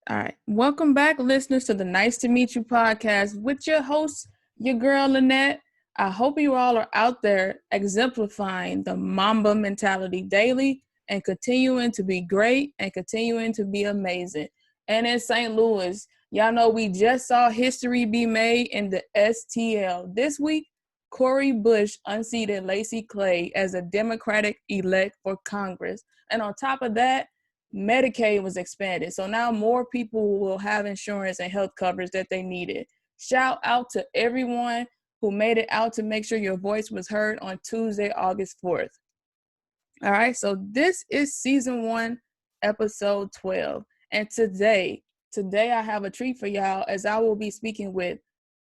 All right. Welcome back, listeners, to the Nice to Meet You podcast with your host, your girl, Lynette. I hope you all are out there exemplifying the Mamba mentality daily and continuing to be great and continuing to be amazing. And in St. Louis, y'all know we just saw history be made in the STL. This week, Cori Bush unseated Lacey Clay as a Democratic elect for Congress. And on top of that, Medicaid was expanded. So now more people will have insurance and health coverage that they needed. Shout out to everyone who made it out to make sure your voice was heard on Tuesday, August 4th. All right, so this is season 1, episode 12. And today I have a treat for y'all as I will be speaking with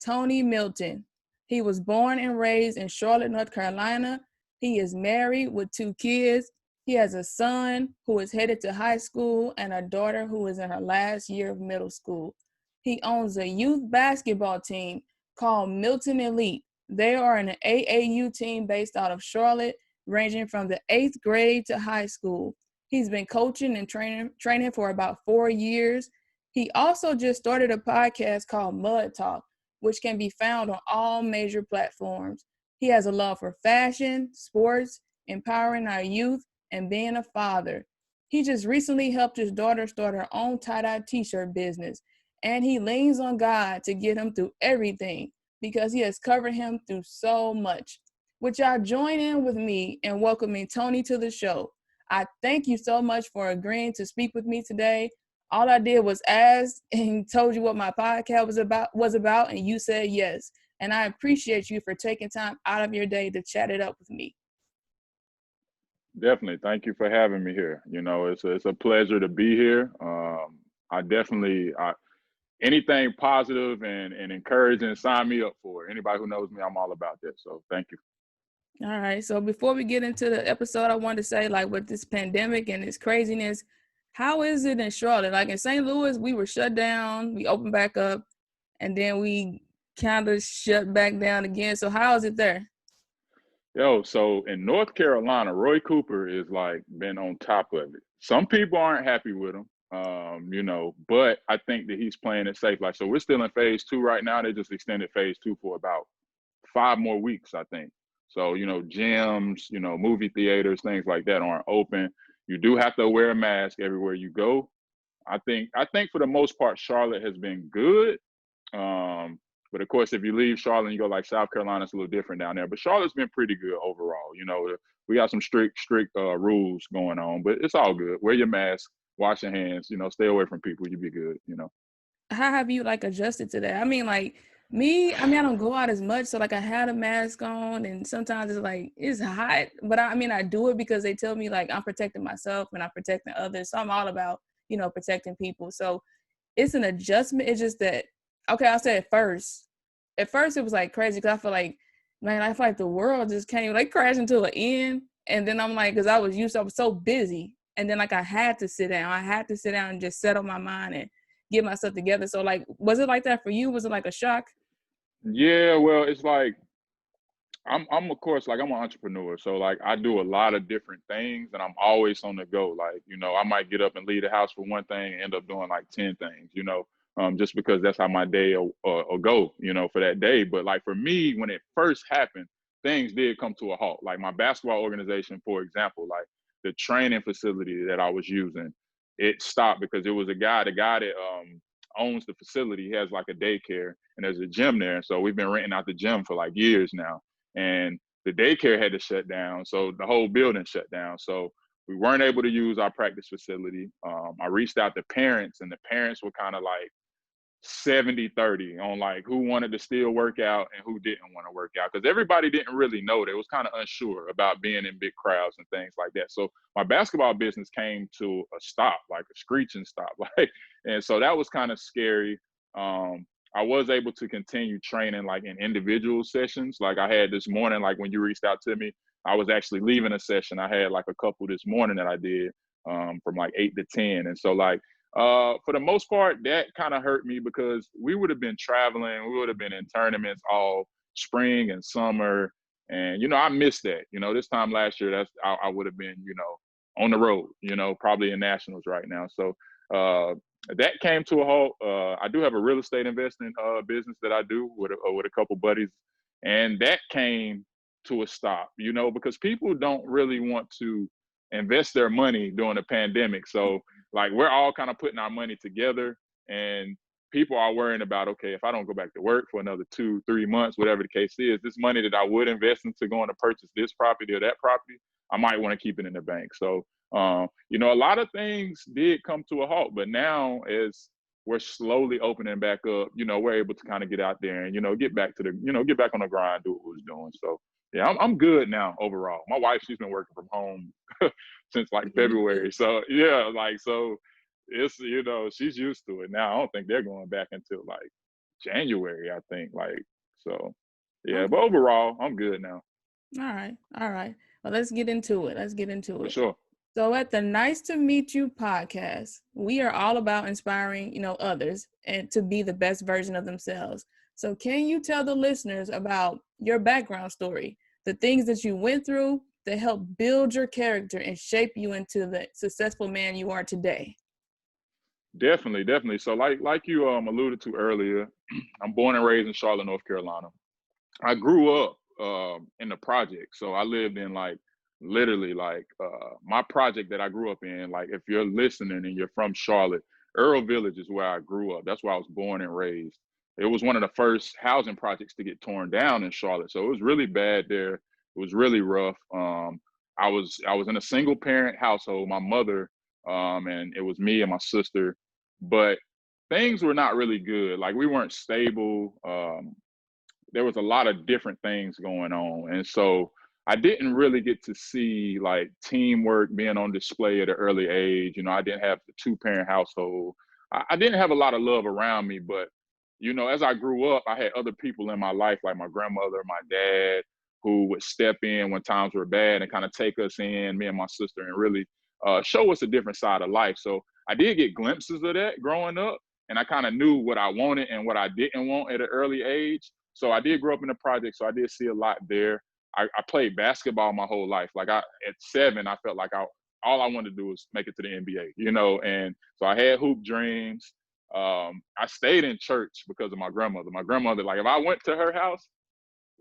Tony Milton. He was born and raised in Charlotte, North Carolina. He is married with 2 kids. He has a son who is headed to high school and a daughter who is in her last year of middle school. He owns a youth basketball team called Milton Elite. They are an AAU team based out of Charlotte, ranging from the 8th grade to high school. He's been coaching and training for about 4 years. He also just started a podcast called Mud Talk, which can be found on all major platforms. He has a love for fashion, sports, empowering our youth, and being a father. He just recently helped his daughter start her own tie-dye t-shirt business, and he leans on God to get him through everything because he has covered him through so much. Would y'all join in with me in welcoming Tony to the show? I thank you so much for agreeing to speak with me today. All I did was ask and told you what my podcast was about, and you said yes. And I appreciate you for taking time out of your day to chat it up with me. Definitely. Thank you for having me here. It's a pleasure to be here. I definitely, anything positive and encouraging, sign me up for it. Anybody who knows me, I'm all about that. So thank you. All right. So before we get into the episode, I wanted to say, like, with this pandemic and this craziness, how is it in Charlotte? Like in St. Louis, we were shut down, we opened back up, and then we kind of shut back down again. So how is it there? So in North Carolina, Roy Cooper is like been on top of it. Some people aren't happy with him, but I think that he's playing it safe. Like, so we're still in phase 2 right now. They just extended phase 2 for about 5 more weeks, I think. So, gyms, movie theaters, things like that aren't open. You do have to wear a mask everywhere you go. I think for the most part, Charlotte has been good. But of course, if you leave Charlotte and you go like South Carolina, it's a little different down there. But Charlotte's been pretty good overall. We got some strict rules going on, but it's all good. Wear your mask, wash your hands, stay away from people. You'll be good. How have you like adjusted to that? I mean, like me, I don't go out as much. So like I had a mask on and sometimes it's like, it's hot, but I do it because they tell me like I'm protecting myself and I'm protecting others. So I'm all about, protecting people. So it's an adjustment. It's just that, okay, I'll say at first it was like crazy because I feel like, man, I feel like the world just came like crashing to an end. And then I'm like, because I was so busy. And then like I had to sit down. I had to sit down and just settle my mind and get myself together. So like, was it like that for you? Was it like a shock? Yeah, well, it's like I'm of course like I'm an entrepreneur, so like I do a lot of different things and I'm always on the go. Like, I might get up and leave the house for one thing and end up doing like 10 things, just because that's how my day will go, for that day. But like for me, when it first happened, things did come to a halt. Like my basketball organization, for example, like the training facility that I was using, it stopped because it was the guy that owns the facility. He has like a daycare and there's a gym there. So we've been renting out the gym for like years now. And the daycare had to shut down. So the whole building shut down. So we weren't able to use our practice facility. I reached out to parents and the parents were kind of like 70-30 on like who wanted to still work out and who didn't want to work out. Because everybody didn't really know. They was kind of unsure about being in big crowds and things like that. So my basketball business came to a stop, like a screeching stop. And so that was kind of scary. I was able to continue training like in individual sessions. Like I had this morning, like when you reached out to me, I was actually leaving a session. I had like a couple this morning that I did from like 8 to 10. And so like, for the most part, that kind of hurt me because we would have been traveling. We would have been in tournaments all spring and summer. And, I missed that. This time last year, I would have been, on the road, probably in nationals right now. So that came to a halt. I do have a real estate investing business that I do with a couple buddies, and that came to a stop. Because people don't really want to invest their money during the pandemic. So like we're all kind of putting our money together, and people are worrying about, okay, if I don't go back to work for another 2-3 months, whatever the case is, this money that I would invest into going to purchase this property or that property, I might want to keep it in the bank. So a lot of things did come to a halt, but now as we're slowly opening back up, we're able to kind of get out there and, get back to get back on the grind, do what we was doing. So yeah, I'm good now overall. My wife, she's been working from home since like February. So yeah, like, so it's, she's used to it now. I don't think they're going back until like January, I think. Like, so yeah, Okay. but overall, I'm good now. All right. Well, let's get into it. For sure. So at the Nice to Meet You podcast, we are all about inspiring, others and to be the best version of themselves. So can you tell the listeners about your background story, the things that you went through that helped build your character and shape you into the successful man you are today? Definitely. So like you alluded to earlier, I'm born and raised in Charlotte, North Carolina. I grew up in the project. So I lived in like literally like my project that I grew up in. Like if you're listening and you're from Charlotte, Earl Village is where I grew up. That's where I was born and raised. It was one of the first housing projects to get torn down in Charlotte. So it was really bad there. It was really rough. I was in a single parent household, my mother, and it was me and my sister. But things were not really good. Like we weren't stable. There was a lot of different things going on. And so I didn't really get to see like teamwork being on display at an early age. I didn't have the 2-parent household. I didn't have a lot of love around me, but as I grew up, I had other people in my life, like my grandmother, my dad, who would step in when times were bad and kind of take us in, me and my sister, and really show us a different side of life. So I did get glimpses of that growing up, and I kind of knew what I wanted and what I didn't want at an early age. So I did grow up in the project, so I did see a lot there. I played basketball my whole life. Like at 7, I felt like all I wanted to do was make it to the NBA, and so I had hoop dreams. I stayed in church because of my grandmother. My grandmother, like if I went to her house,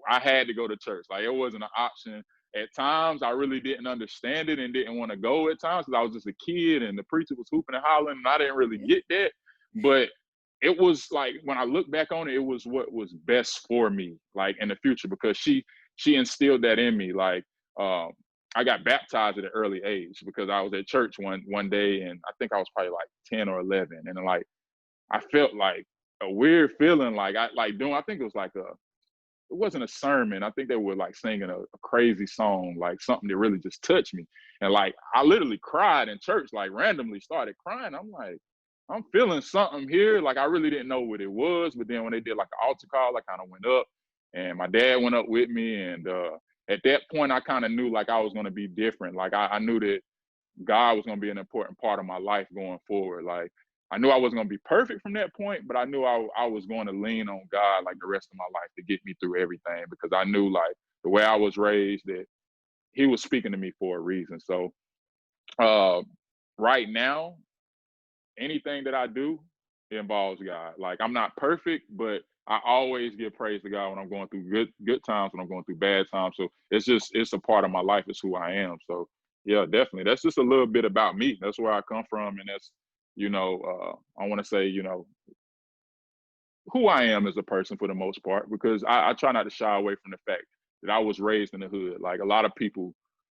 I had to go to church. Like it wasn't an option. At times, I really didn't understand it and didn't want to go at times because I was just a kid and the preacher was hooping and hollering and I didn't really get that. But it was like, when I look back on it, it was what was best for me, like in the future, because she instilled that in me. Like I got baptized at an early age because I was at church one day, and I think I was probably like 10 or 11. And like, I felt like a weird feeling, like I think it was like it wasn't a sermon. I think they were like singing a crazy song, like something that really just touched me. And like, I literally cried in church, like randomly started crying. I'm like, I'm feeling something here. Like I really didn't know what it was. But then when they did like an altar call, I kind of went up and my dad went up with me. And at that point, I kind of knew like I was going to be different. Like I knew that God was going to be an important part of my life going forward. Like I knew I wasn't going to be perfect from that point, but I knew I was going to lean on God like the rest of my life to get me through everything, because I knew like the way I was raised that he was speaking to me for a reason. So right now, anything that I do involves God. Like I'm not perfect, but I always give praise to God when I'm going through good times, when I'm going through bad times. So it's a part of my life. It's who I am. So yeah, definitely. That's just a little bit about me. That's where I come from. And that's, I want to say, who I am as a person for the most part, because I try not to shy away from the fact that I was raised in the hood. Like a lot of people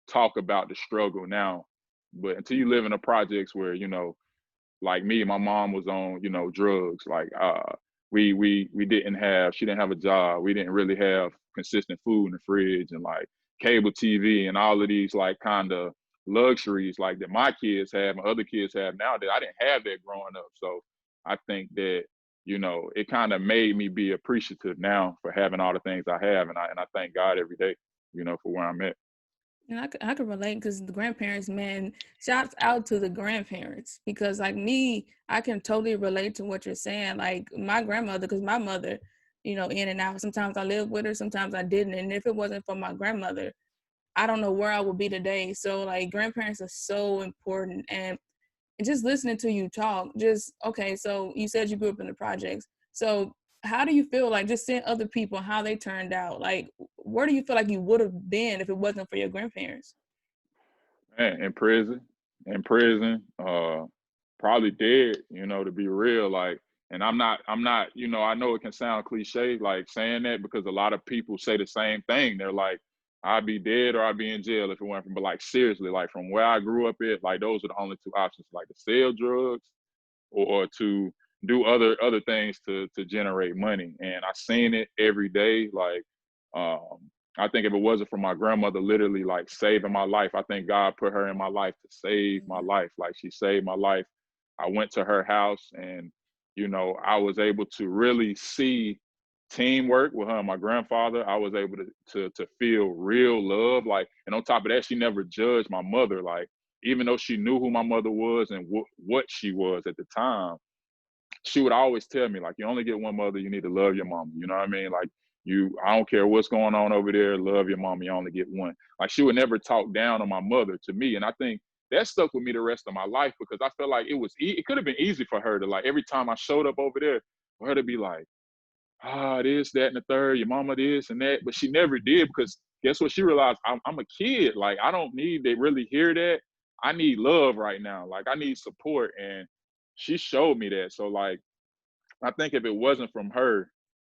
talk about the struggle now, but until you live in the projects where, like me, my mom was on, drugs. Like she didn't have a job. We didn't really have consistent food in the fridge, and like cable TV and all of these like kind of luxuries like that my kids have and other kids have now, that I didn't have that growing up. So I think that, it kind of made me be appreciative now for having all the things I have. And I thank God every day, for where I'm at. And I could relate, because the grandparents, man, shouts out to the grandparents, because like me, I can totally relate to what you're saying. Like my grandmother, because my mother, in and out, sometimes I lived with her, sometimes I didn't. And if it wasn't for my grandmother, I don't know where I would be today. So like grandparents are so important. And just listening to you talk, okay, so you said you grew up in the projects. So how do you feel like just seeing other people, how they turned out? Like, where do you feel like you would have been if it wasn't for your grandparents? Man, in prison, probably dead, to be real. Like, and I'm not, I know it can sound cliche, like saying that because a lot of people say the same thing. They're like, I'd be dead or I'd be in jail if it weren't from, but like seriously, like from where I grew up at, like those are the only two options, like to sell drugs or to do other things to generate money. And I seen it every day. Like, um, I think if it wasn't for my grandmother literally like saving my life, I think God put her in my life to save my life. Like she saved my life. I went to her house and, I was able to really see teamwork with her and my grandfather. I was able to feel real love. Like, and on top of that, she never judged my mother. Like, even though she knew who my mother was and what she was at the time, she would always tell me, like, you only get one mother, you need to love your mama. You know what I mean? Like, I don't care what's going on over there, love your mama, you only get one. Like, she would never talk down on my mother to me. And I think that stuck with me the rest of my life because I felt like it could have been easy for her to, like, every time I showed up over there, for her to be like, this, that, and the third, your mama this and that. But she never did because guess what? She realized I'm a kid. Like, I don't need to really hear that. I need love right now. Like, I need support. And she showed me that. So, like, I think if it wasn't from her,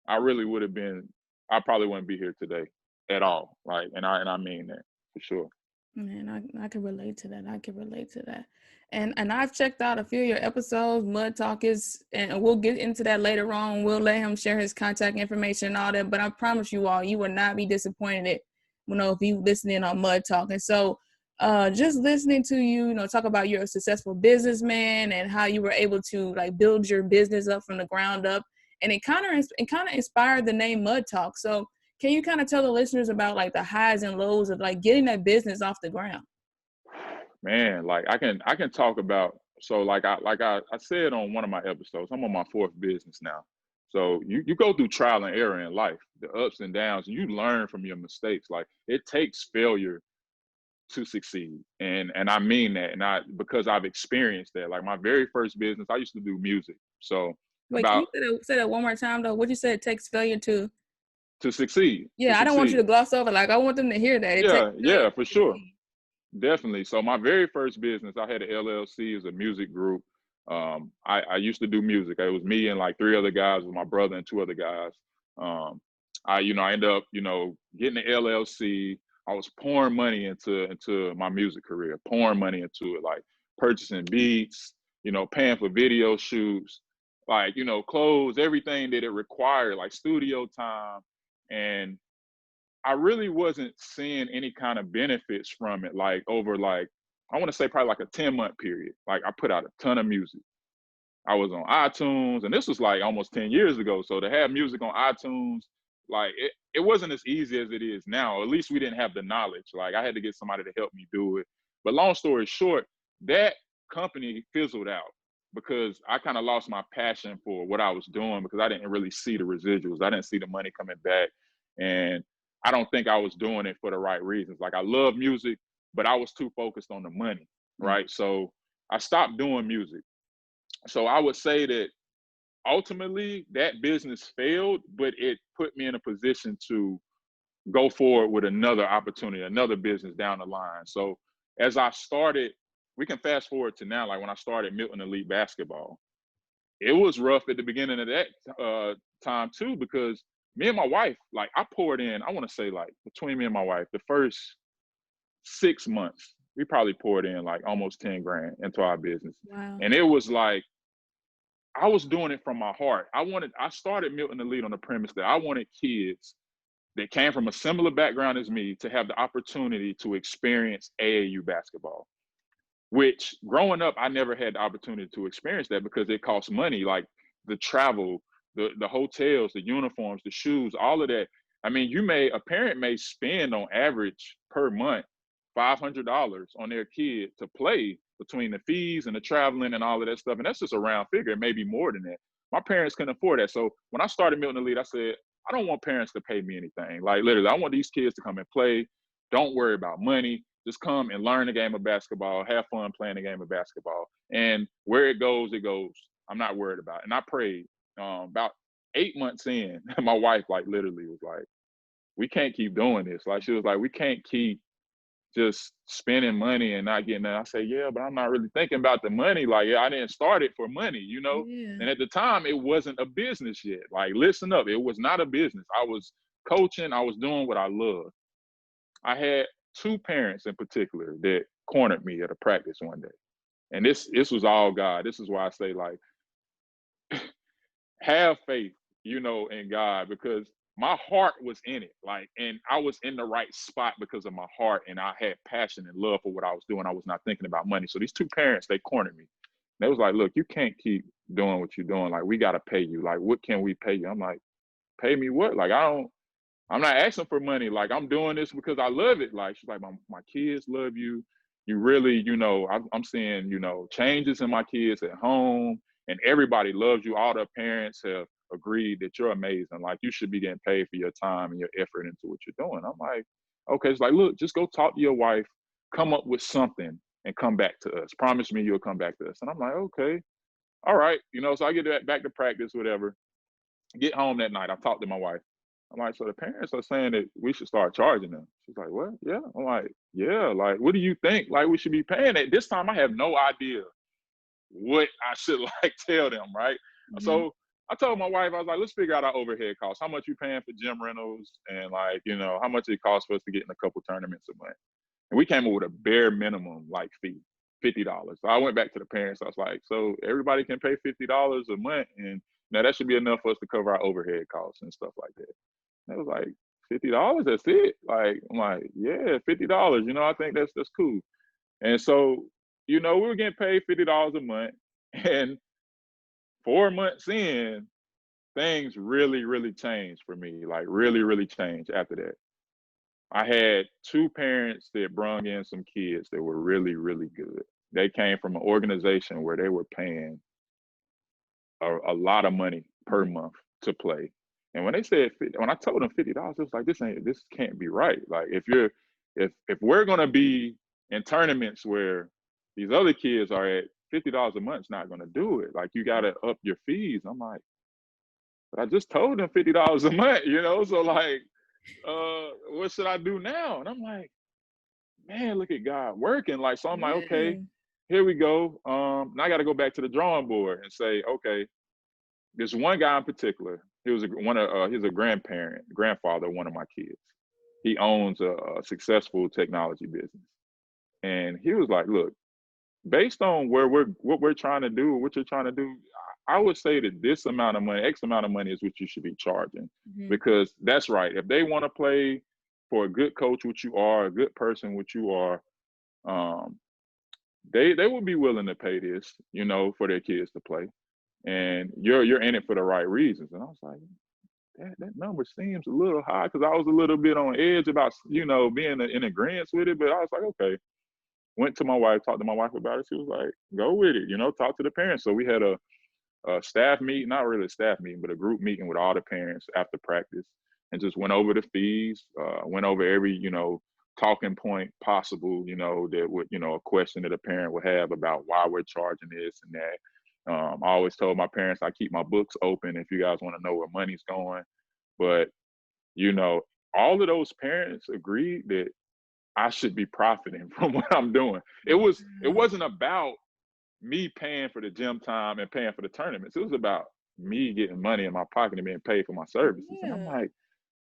I probably wouldn't be here today at all. Like, and I mean that for sure. Man, I can relate to that. I can relate to that. And I've checked out a few of your episodes. Mud Talk is, and we'll get into that later on. We'll let him share his contact information and all that. But I promise you all, you will not be disappointed, if you listen in on Mud Talk. And so, just listening to you, talk about you're a successful businessman and how you were able to like build your business up from the ground up, and it kind of inspired the name Mud Talk. So can you kind of tell the listeners about like the highs and lows of like getting that business off the ground? Man, like I can talk about, so like I said on one of my episodes, I'm on my fourth business now. So you go through trial and error in life, the ups and downs, and you learn from your mistakes. Like it takes failure to succeed. And I mean that. And because I've experienced that. Like my very first business, I used to do music. So Wait, can about you say that one more time though? What you said, it takes failure to? to succeed, to Yeah, I don't want you succeed. to gloss over. Like I want them to hear that it takes Yeah, failure yeah, to for sure. succeed. Definitely. So my very first business, I had an LLC as a music group. I used to do music. It was me and like three other guys, with my brother and two other guys. Um, I ended up, getting the LLC. I was pouring money into my music career, pouring money into it, like purchasing beats, paying for video shoots, like, clothes, everything that it required, like studio time. And I really wasn't seeing any kind of benefits from it, like over like, I want to say probably like a 10-month period. Like I put out a ton of music. I was on iTunes, and this was like almost 10 years ago. So to have music on iTunes, like it wasn't as easy as it is now. Or at least we didn't have the knowledge. Like I had to get somebody to help me do it. But long story short, that company fizzled out because I kind of lost my passion for what I was doing because I didn't really see the residuals. I didn't see the money coming back. And I don't think I was doing it for the right reasons. Like I love music, but I was too focused on the money, right? So I stopped doing music. So I would say that ultimately that business failed, but it put me in a position to go forward with another opportunity, another business down the line. So as I started, we can fast forward to now, like when I started Milton Elite Basketball, it was rough at the beginning of that time too, because me and my wife, like I poured in, I want to say like between me and my wife, the first 6 months, we probably poured in like almost 10 grand into our business. Wow. And it was like, I was doing it from my heart. I started Milton Elite on the premise that I wanted kids that came from a similar background as me to have the opportunity to experience AAU basketball, which growing up, I never had the opportunity to experience that because it costs money, like the travel, the hotels, the uniforms, the shoes, all of that. I mean, a parent may spend on average per month $500 on their kid to play between the fees and the traveling and all of that stuff. And that's just a round figure. It may be more than that. My parents couldn't afford that. So when I started Milton Elite, I said, I don't want parents to pay me anything. Like literally, I want these kids to come and play. Don't worry about money. Just come and learn the game of basketball, have fun playing the game of basketball. And where it goes, it goes. I'm not worried about it. And I prayed. About 8 months in, my wife like literally was like, we can't keep doing this. Like she was like, we can't keep just spending money and not getting that. I say, yeah, but I'm not really thinking about the money. Like, yeah, I didn't start it for money, you know? Yeah. And at the time, it wasn't a business yet. Like, listen up, it was not a business. I was coaching, I was doing what I loved. I had two parents in particular that cornered me at a practice one day. And this was all God. This is why I say, like, have faith, you know, in God, because my heart was in it. Like, and I was in the right spot because of my heart, and I had passion and love for what I was doing. I was not thinking about money. So these two parents, they cornered me. They was like, look, you can't keep doing what you're doing. Like, we got to pay you. Like, what can we pay you? I'm like, pay me what? Like, I'm not asking for money. Like, I'm doing this because I love it. Like, she's like, my kids love you. You really, you know, I'm seeing, you know, changes in my kids at home, and everybody loves you. All the parents have agreed that you're amazing. Like, you should be getting paid for your time and your effort into what you're doing. I'm like, okay. It's like, look, just go talk to your wife, come up with something, and come back to us. Promise me you'll come back to us. And I'm like, okay, all right. You know, so I get back to practice, whatever. Get home that night. I talked to my wife. I'm like, so the parents are saying that we should start charging them. She's like, what? Yeah. I'm like, yeah. Like, what do you think? Like, we should be paying it. This time I have no idea what I should like tell them, right? Mm-hmm. So I told my wife, I was like, let's figure out our overhead costs. How much you paying for gym rentals, and like, you know, how much it costs for us to get in a couple tournaments a month. And we came up with a bare minimum like fee, $50. So I went back to the parents. I was like, so everybody can pay $50 a month, and now that should be enough for us to cover our overhead costs and stuff like that. And it was like, $50, that's it? Like, I'm like, yeah, $50. You know, I think that's cool. And so, you know, we were getting paid $50 a month, and 4 months in, things really, really changed for me. Like, really, really changed after that. I had two parents that brung in some kids that were really, really good. They came from an organization where they were paying a lot of money per month to play. And when they said, when I told them $50, it was like, this can't be right. Like, if we're gonna be in tournaments where these other kids are at, $50 a month's not gonna do it. Like, you gotta up your fees. I'm like, but I just told them $50 a month, you know? So like, what should I do now? And I'm like, man, look at God working. Like, so I'm like, okay, here we go. Now I got to go back to the drawing board and say, okay, there's one guy in particular. He was he's a grandfather of one of my kids. He owns a successful technology business. And he was like, look, based on what we're trying to do, what you're trying to do, I would say that this amount of money, X amount of money, is what you should be charging. Because that's right. If they want to play for a good coach, which you are, a good person, which you are, they would be willing to pay this, you know, for their kids to play. And you're in it for the right reasons. And I was like, that number seems a little high, because I was a little bit on edge about, you know, being in agreement with it. But I was like, okay. Went to my wife, talked to my wife about it. She was like, go with it, you know, talk to the parents. So we had a staff meeting, not really a staff meeting, but a group meeting with all the parents after practice, and just went over the fees, went over every, you know, talking point possible, you know, that would, you know, a question that a parent would have about why we're charging this and that. I always told my parents I keep my books open if you guys want to know where money's going. But, you know, all of those parents agreed that I should be profiting from what I'm doing. It wasn't about me paying for the gym time and paying for the tournaments. It was about me getting money in my pocket and being paid for my services. And I'm like,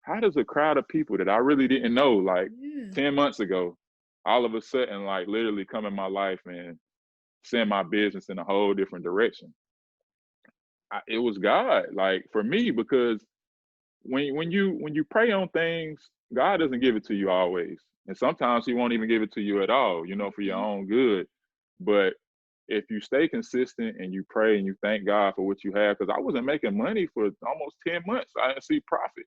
how does a crowd of people that I really didn't know, like 10 months ago, all of a sudden, like, literally come in my life and send my business in a whole different direction? It was God, like, for me, because when you pray on things, God doesn't give it to you always. And sometimes he won't even give it to you at all, you know, for your own good. But if you stay consistent and you pray and you thank God for what you have, because I wasn't making money for almost 10 months. I didn't see profit.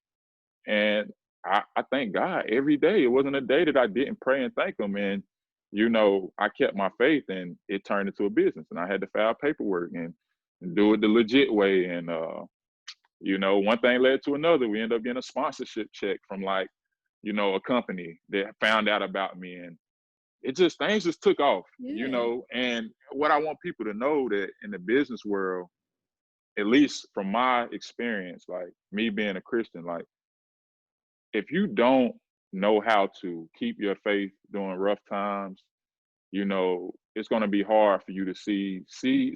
And I thank God every day. It wasn't a day that I didn't pray and thank him. And, you know, I kept my faith, and it turned into a business. And I had to file paperwork and do it the legit way. And, you know, one thing led to another. We ended up getting a sponsorship check from, like, you know, a company that found out about me. And things just took off, you Yeah. know. And what I want people to know that in the business world, at least from my experience, like me being a Christian, like if you don't know how to keep your faith during rough times, you know, it's going to be hard for you to see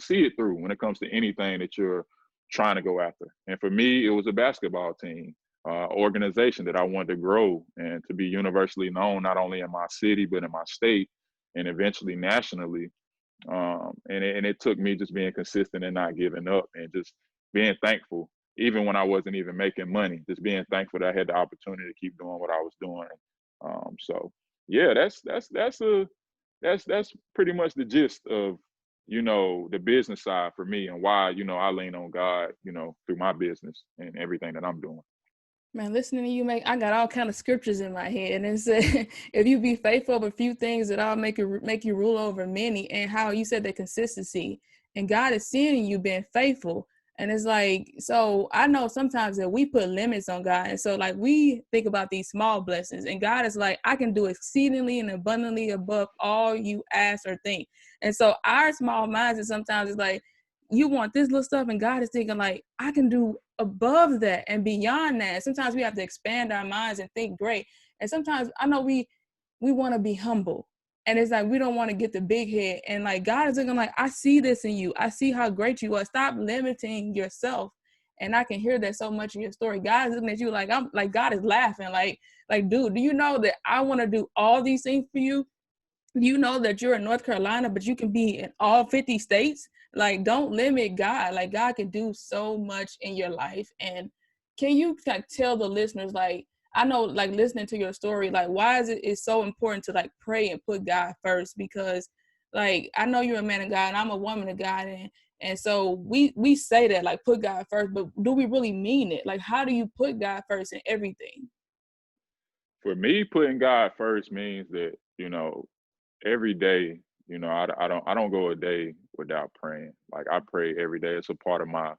it through when it comes to anything that you're trying to go after. And for me, it was a basketball team, organization that I wanted to grow and to be universally known, not only in my city, but in my state and eventually nationally. And it took me just being consistent and not giving up and just being thankful, even when I wasn't even making money, just being thankful that I had the opportunity to keep doing what I was doing. So yeah, that's pretty much the gist of, you know, the business side for me and why, you know, I lean on God, you know, through my business and everything that I'm doing. Man, listening to you, I got all kind of scriptures in my head, and it said, "If you be faithful over a few things, that I'll make you rule over many." And how you said the consistency, and God is seeing you being faithful, and it's like, so I know sometimes that we put limits on God, and so like we think about these small blessings, and God is like, "I can do exceedingly and abundantly above all you ask or think," and so our small minds, and sometimes it's like, you want this little stuff, and God is thinking like, I can do above that and beyond that. Sometimes we have to expand our minds and think great. And sometimes I know we want to be humble. And it's like we don't want to get the big head. And like God is looking like, I see this in you. I see how great you are. Stop limiting yourself. And I can hear that so much in your story. God is looking at you like, I'm like, God is laughing. Like, dude, do you know that I want to do all these things for you? You know that you're in North Carolina, but you can be in all 50 states. Like, don't limit God. Like, God can do so much in your life. And can you like tell the listeners, like, I know, like, listening to your story, like, why is it's so important to like pray and put God first? Because like, I know you're a man of God and I'm a woman of God, and so we say that, like, put God first, but do we really mean it? Like, how do you put God first in everything? For me, putting God first means that, you know, every day, you know, I don't go a day without praying. Like I pray every day. It's a part of my,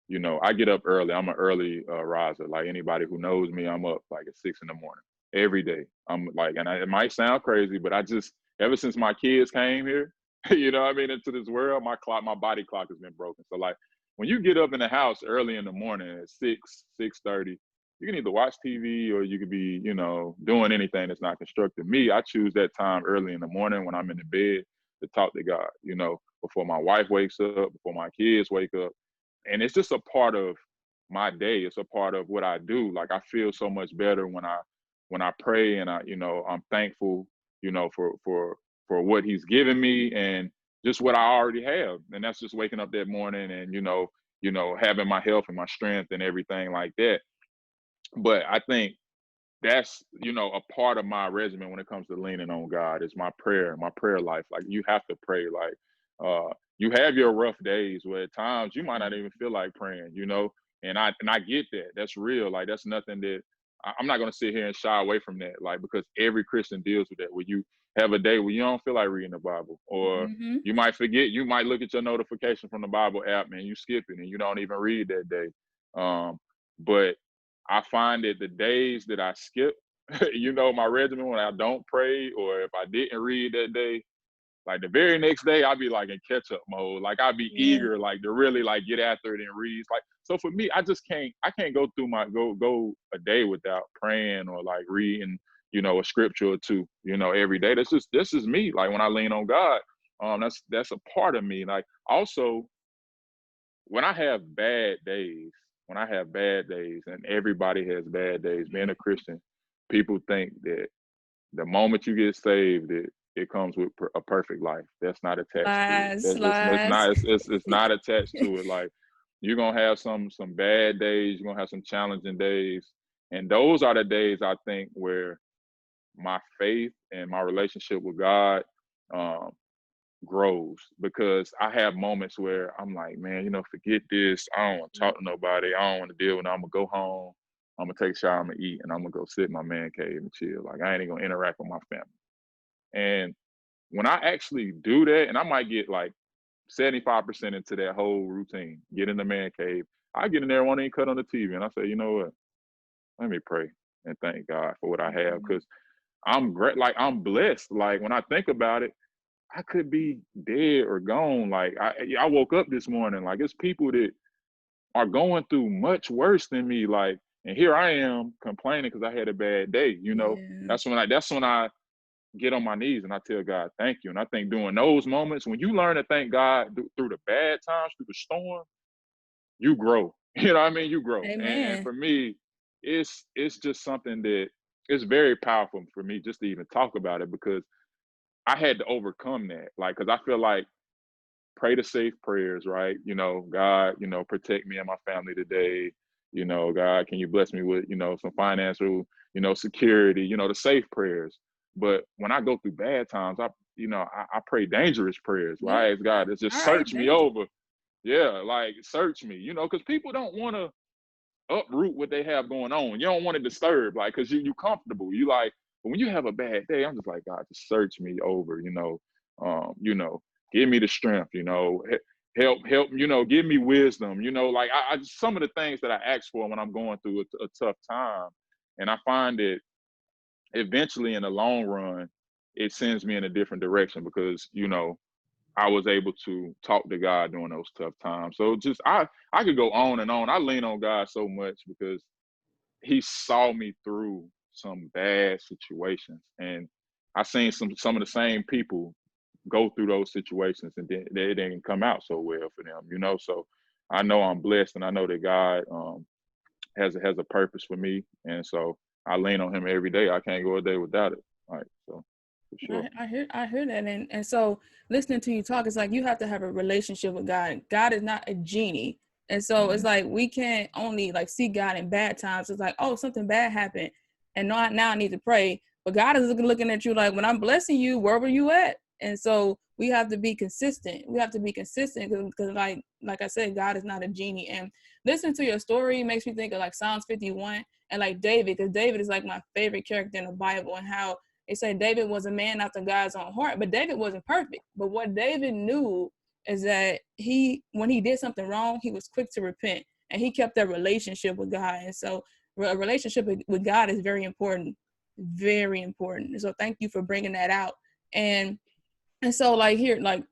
you know, I get up early. I'm an early riser. Like anybody who knows me, I'm up like at 6 in the morning every day. I'm like, and it might sound crazy, but I just ever since my kids came here, you know what I mean, into this world, my body clock has been broken. So like when you get up in the house early in the morning at 6:30, you can either watch TV or you could be, you know, doing anything that's not constructive. Me, I choose that time early in the morning when I'm in the bed to talk to God, you know, before my wife wakes up, before my kids wake up. And it's just a part of my day. It's a part of what I do. Like I feel so much better when I pray and I, you know, I'm thankful, you know, for what he's given me and just what I already have. And that's just waking up that morning and, having my health and my strength and everything like that. But I think that's, a part of my regimen when it comes to leaning on God is my prayer life. Like you have to pray. Like you have your rough days where at times you might not even feel like praying, and I get that. That's real. Like that's nothing that I'm not gonna sit here and shy away from that. Like because every Christian deals with that. Where you have a day where you don't feel like reading the Bible, or Mm-hmm. you might forget. You might look at your notification from the Bible app and you skip it and you don't even read that day. But I find that the days that I skip, my regimen when I don't pray or if I didn't read that day, like the very next day I'll be like in catch up mode. Like I'll be Yeah. eager like to really like get after it and read. Like so for me, I can't go through my go a day without praying or like reading, a scripture or two, every day. This is me. Like when I lean on God, that's a part of me. Like also when I have bad days, and everybody has bad days, being a Christian, people think that the moment you get saved, it comes with a perfect life. That's not attached to it. Lies, That's lies. not it's not attached to it. Like you're gonna have some bad days, you're gonna have some challenging days, and those are the days I think where my faith and my relationship with God um, grows because I have moments where I'm like, man, forget this. I don't want to talk to nobody. I don't want to deal with it. I'm gonna go home. I'm gonna take a shower. I'm gonna eat, and I'm gonna go sit in my man cave and chill. Like I ain't even gonna interact with my family. And when I actually do that, and I might get like 75% into that whole routine, get in the man cave. I get in there, won't even cut on the TV, and I say, you know what? Let me pray and thank God for what I have, because I'm great. Like, I'm blessed. Like, when I think about it, I could be dead or gone. Like, I woke up this morning. Like, it's people that are going through much worse than me. Like, and here I am complaining because I had a bad day. You know, Yeah. that's when I get on my knees and I tell God, thank you. And I think during those moments, when you learn to thank God through the bad times, through the storm, you grow. You know what I mean? You grow. And Amen. for me, it's just something that it's very powerful for me just to even talk about it, because I had to overcome that. Like, because I feel like pray the safe prayers, right? You know, God, you know, protect me and my family today. You know, God, can you bless me with, you know, some financial, you know, security, you know, the safe prayers. But when I go through bad times, I pray dangerous prayers, Yeah. right? I ask God to just All right. search me Danger. over. Yeah, like search me, you know, because people don't want to uproot what they have going on. You don't want to disturb, like, because you comfortable. You like, but when you have a bad day, I'm just like, God, just search me over, you know, give me the strength, you know, help, you know, give me wisdom, you know, like I just, some of the things that I ask for when I'm going through a tough time. And I find that eventually in the long run, it sends me in a different direction because, you know, I was able to talk to God during those tough times. So just I could go on and on. I lean on God so much because he saw me through some bad situations, and I seen some of the same people go through those situations, and then they didn't come out so well for them, you know. So I know I'm blessed, and I know that God has a purpose for me, and so I lean on him every day. I can't go a day without it. Like, so for sure. I hear that, and so listening to you talk, it's like you have to have a relationship with God. God is not a genie, and so it's Mhm. like we can't only like see God in bad times. It's like, oh, something bad happened, and now I need to pray. But God is looking at you like, when I'm blessing you, where were you at? And so we have to be consistent. We have to be consistent because like I said, God is not a genie. And listening to your story makes me think of like Psalms 51 and like David, because David is like my favorite character in the Bible, and how they say David was a man after God's own heart, but David wasn't perfect. But what David knew is that when he did something wrong, he was quick to repent, and he kept that relationship with God. And so a relationship with God is very important, very important. And so thank you for bringing that out. And so like here, like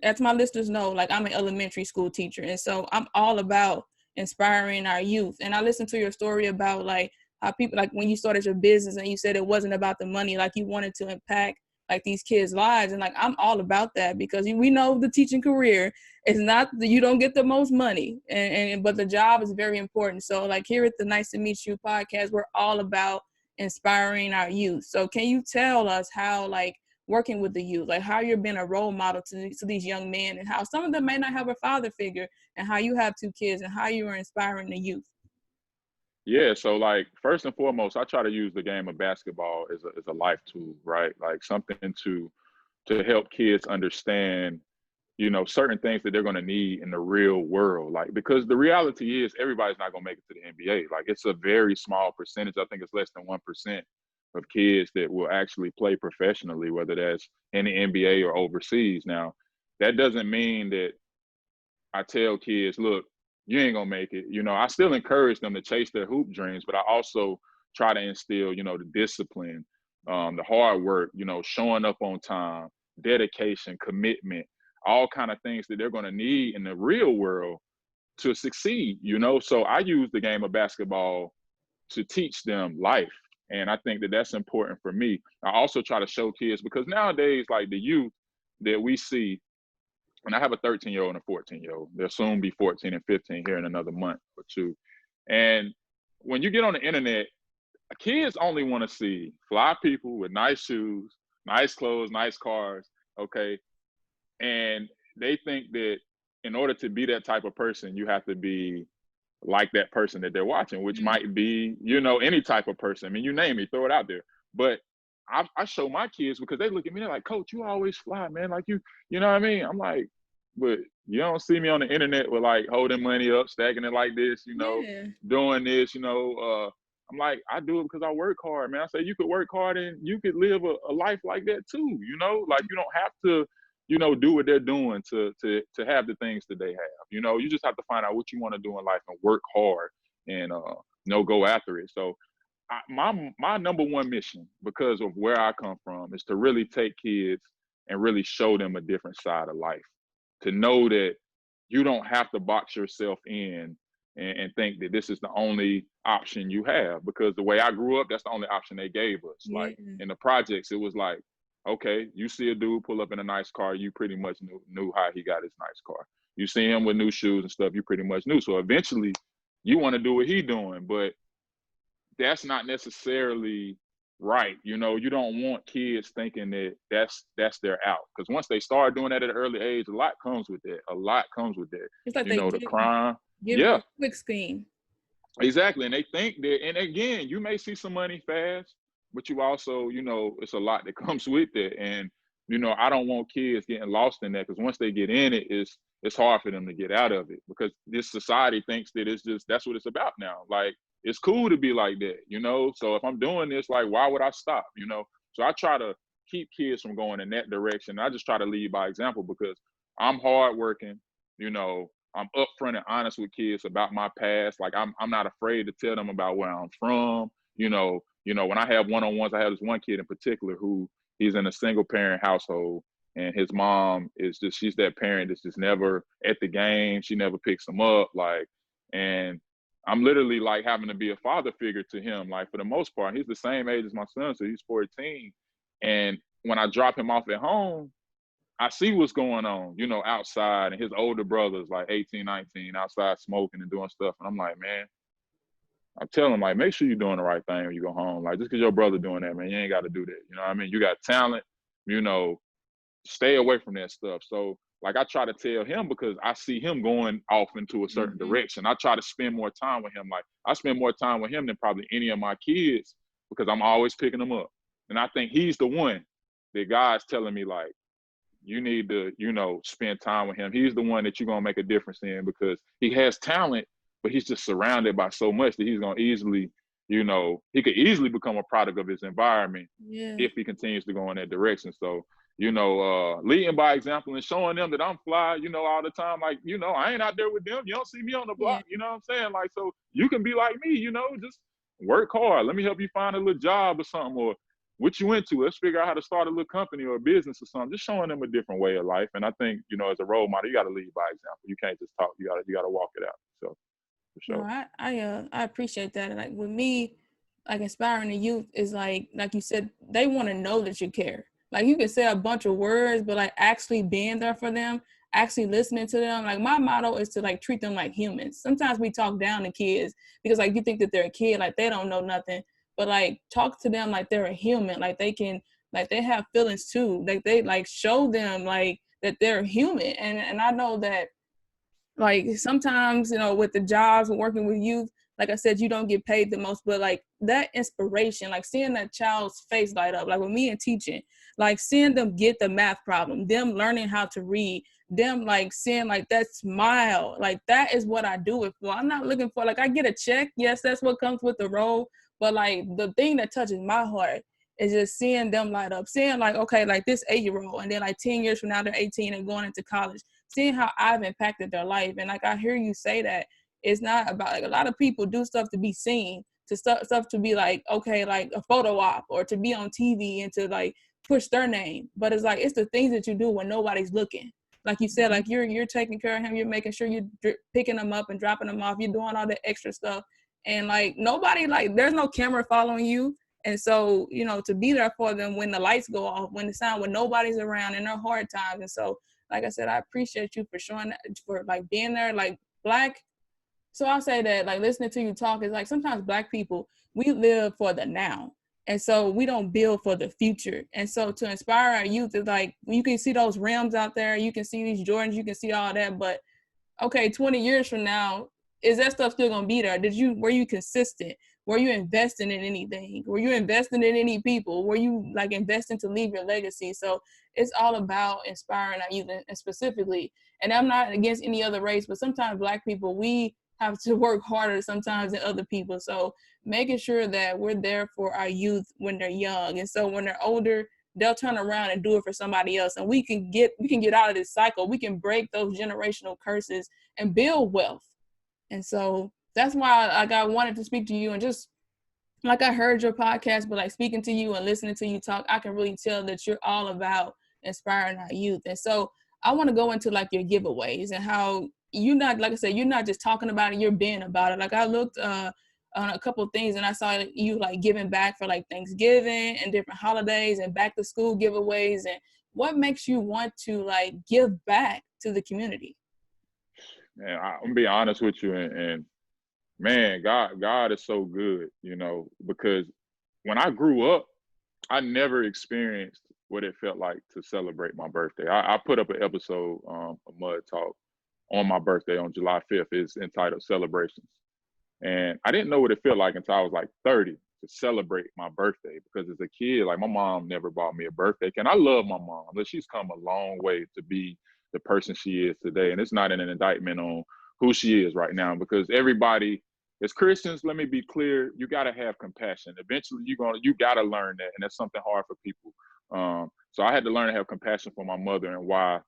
as my listeners know, like I'm an elementary school teacher, and so I'm all about inspiring our youth. And I listened to your story about like how people, like when you started your business and you said it wasn't about the money, like you wanted to impact like these kids' lives. And like I'm all about that, because we know the teaching career is not you don't get the most money, and but the job is very important. So like here at the Nice to Meet You podcast, we're all about inspiring our youth. So can you tell us how like working with the youth, like how you're being a role model to these young men, and how some of them may not have a father figure, and how you have two kids, and how you are inspiring the youth? Yeah, so like first and foremost, I try to use the game of basketball as a life tool, right? Like something to help kids understand, you know, certain things that they're going to need in the real world. Like, because the reality is everybody's not going to make it to the NBA. Like, it's a very small percentage. I think it's less than 1% of kids that will actually play professionally, whether that's in the NBA or overseas. Now, that doesn't mean that I tell kids, look, you ain't gonna make it. You know, I still encourage them to chase their hoop dreams, but I also try to instill, you know, the discipline, the hard work, you know, showing up on time, dedication, commitment, all kind of things that they're gonna need in the real world to succeed, you know. So I use the game of basketball to teach them life. And I think that that's important for me. I also try to show kids, because nowadays, like the youth that we see, and I have a 13-year-old and a 14-year-old. They'll soon be 14 and 15 here in another month or two. And when you get on the internet, kids only want to see fly people with nice shoes, nice clothes, nice cars, okay? And they think that in order to be that type of person, you have to be like that person that they're watching, which might be, you know, any type of person. I mean, you name it, throw it out there. But I show my kids, because they look at me, they're like, Coach, you always fly, man. Like you know what I mean? I'm like, but you don't see me on the internet with like holding money up, stacking it like this, you know, Yeah. doing this, you know. I'm like, I do it because I work hard, man. I say you could work hard and you could live a life like that too, you know. Like, you don't have to, you know, do what they're doing to have the things that they have. You know, you just have to find out what you want to do in life and work hard and you know, go after it. So my number one mission, because of where I come from, is to really take kids and really show them a different side of life. To know that you don't have to box yourself in and think that this is the only option you have. Because the way I grew up, that's the only option they gave us. Yeah. Like in the projects, it was like, okay, you see a dude pull up in a nice car, you pretty much knew how he got his nice car. You see him with new shoes and stuff, you pretty much knew. So eventually, you want to do what he doing, but that's not necessarily right. You know, you don't want kids thinking that that's their out. Because once they start doing that at an early age, a lot comes with that. A lot comes with that. It's like You know, the crime. give Yeah, a quick scheme. exactly. And they think that, and again, you may see some money fast, but you also, you know, it's a lot that comes with it. And, you know, I don't want kids getting lost in that, because once they get in it, it's hard for them to get out of it, because this society thinks that it's just, that's what it's about now. Like, it's cool to be like that, you know? So if I'm doing this, like, why would I stop, you know? So I try to keep kids from going in that direction. I just try to lead by example, because I'm hardworking, you know, I'm upfront and honest with kids about my past. Like, I'm not afraid to tell them about where I'm from. You know, when I have one-on-ones, I have this one kid in particular who, he's in a single parent household, and his mom is just, she's that parent that's just never at the game. She never picks him up. Like, and I'm literally like having to be a father figure to him. Like, for the most part, he's the same age as my son, so he's 14. And when I drop him off at home, I see what's going on, you know, outside, and his older brother's like 18, 19, outside smoking and doing stuff. And I'm like, man, I'm telling him, like, make sure you're doing the right thing when you go home. Like, just because your brother doing that, man, you ain't got to do that. You know what I mean? You got talent, you know, stay away from that stuff. So, like, I try to tell him, because I see him going off into a certain direction. I try to spend more time with him. Like, I spend more time with him than probably any of my kids, because I'm always picking them up. And I think he's the one that God's telling me, like, you need to, you know, spend time with him. He's the one that you're going to make a difference in, because he has talent, but he's just surrounded by so much that he's going to easily, you know, he could easily become a product of his environment if he continues to go in that direction. So, you know, leading by example and showing them that I'm fly, you know, all the time. Like, you know, I ain't out there with them. You don't see me on the block. You know what I'm saying? Like, so you can be like me, you know, just work hard. Let me help you find a little job or something, or what you into. Let's figure out how to start a little company or a business or something. Just showing them a different way of life. And I think, you know, as a role model, you got to lead by example. You can't just talk. You got to walk it out. So, for sure. No, I appreciate that. And like with me, like inspiring the youth is like you said, they want to know that you care. Like you can say a bunch of words, but like actually being there for them, actually listening to them. Like my motto is to like treat them like humans. Sometimes we talk down to kids because like you think that they're a kid, like they don't know nothing. But like talk to them like they're a human, like they can, like they have feelings too. Like they like show them like that they're human. And I know that like sometimes, you know, with the jobs and working with youth, like I said, you don't get paid the most, but like that inspiration, like seeing that child's face light up, like with me and teaching, like seeing them get the math problem, them learning how to read, them like seeing like that smile, like that is what I do it for. I'm not looking for, like I get a check. Yes, that's what comes with the role. But like the thing that touches my heart is just seeing them light up, seeing like, okay, like this 8-year-old, and then like 10 years from now, they're 18 and going into college, seeing how I've impacted their life. And like, I hear you say that it's not about, like a lot of people do stuff to be seen, to stuff to be like, okay, like a photo op or to be on TV and to like push their name. But it's like, it's the things that you do when nobody's looking. Like you said, like you're taking care of him, you're making sure you're picking him up and dropping him off, you're doing all the extra stuff. And like nobody, like there's no camera following you. And so, you know, to be there for them when the lights go off, when nobody's around in their hard times. And so, like I said, I appreciate you for showing that, for like being there, like Black. So I'll say that, like listening to you talk is like sometimes Black people, we live for the now. And so we don't build for the future. And so to inspire our youth is like, you can see those rims out there, you can see these Jordans, you can see all that, but okay, 20 years from now, is that stuff still gonna be there? Were you consistent? Were you investing in anything? Were you investing in any people? Were you like investing to leave your legacy? So it's all about inspiring our youth, and specifically, and I'm not against any other race, but sometimes Black people, we have to work harder sometimes than other people. So making sure that we're there for our youth when they're young. And so when they're older, they'll turn around and do it for somebody else. And we can get out of this cycle. We can break those generational curses and build wealth. And so that's why I wanted to speak to you and just like I heard your podcast, but like speaking to you and listening to you talk, I can really tell that you're all about inspiring our youth. And so I want to go into like your giveaways and how you not, like I said, you're not just talking about it, you're being about it. Like I looked on a couple of things and I saw you like giving back for like Thanksgiving and different holidays and back to school giveaways. And what makes you want to like give back to the community? Man, I'm gonna be honest with you, and man, God is so good, you know, because when I grew up, I never experienced what it felt like to celebrate my birthday. I put up an episode of Mud Talk on my birthday on July 5th. It's entitled Celebrations. And I didn't know what it felt like until I was like 30 to celebrate my birthday, because as a kid, like my mom never bought me a birthday cake. And I love my mom, but she's come a long way to be the person she is today. And it's not an indictment on who she is right now, because everybody, as Christians, let me be clear, you got to have compassion. Eventually, you got to learn that, and that's something hard for people. So I had to learn to have compassion for my mother and why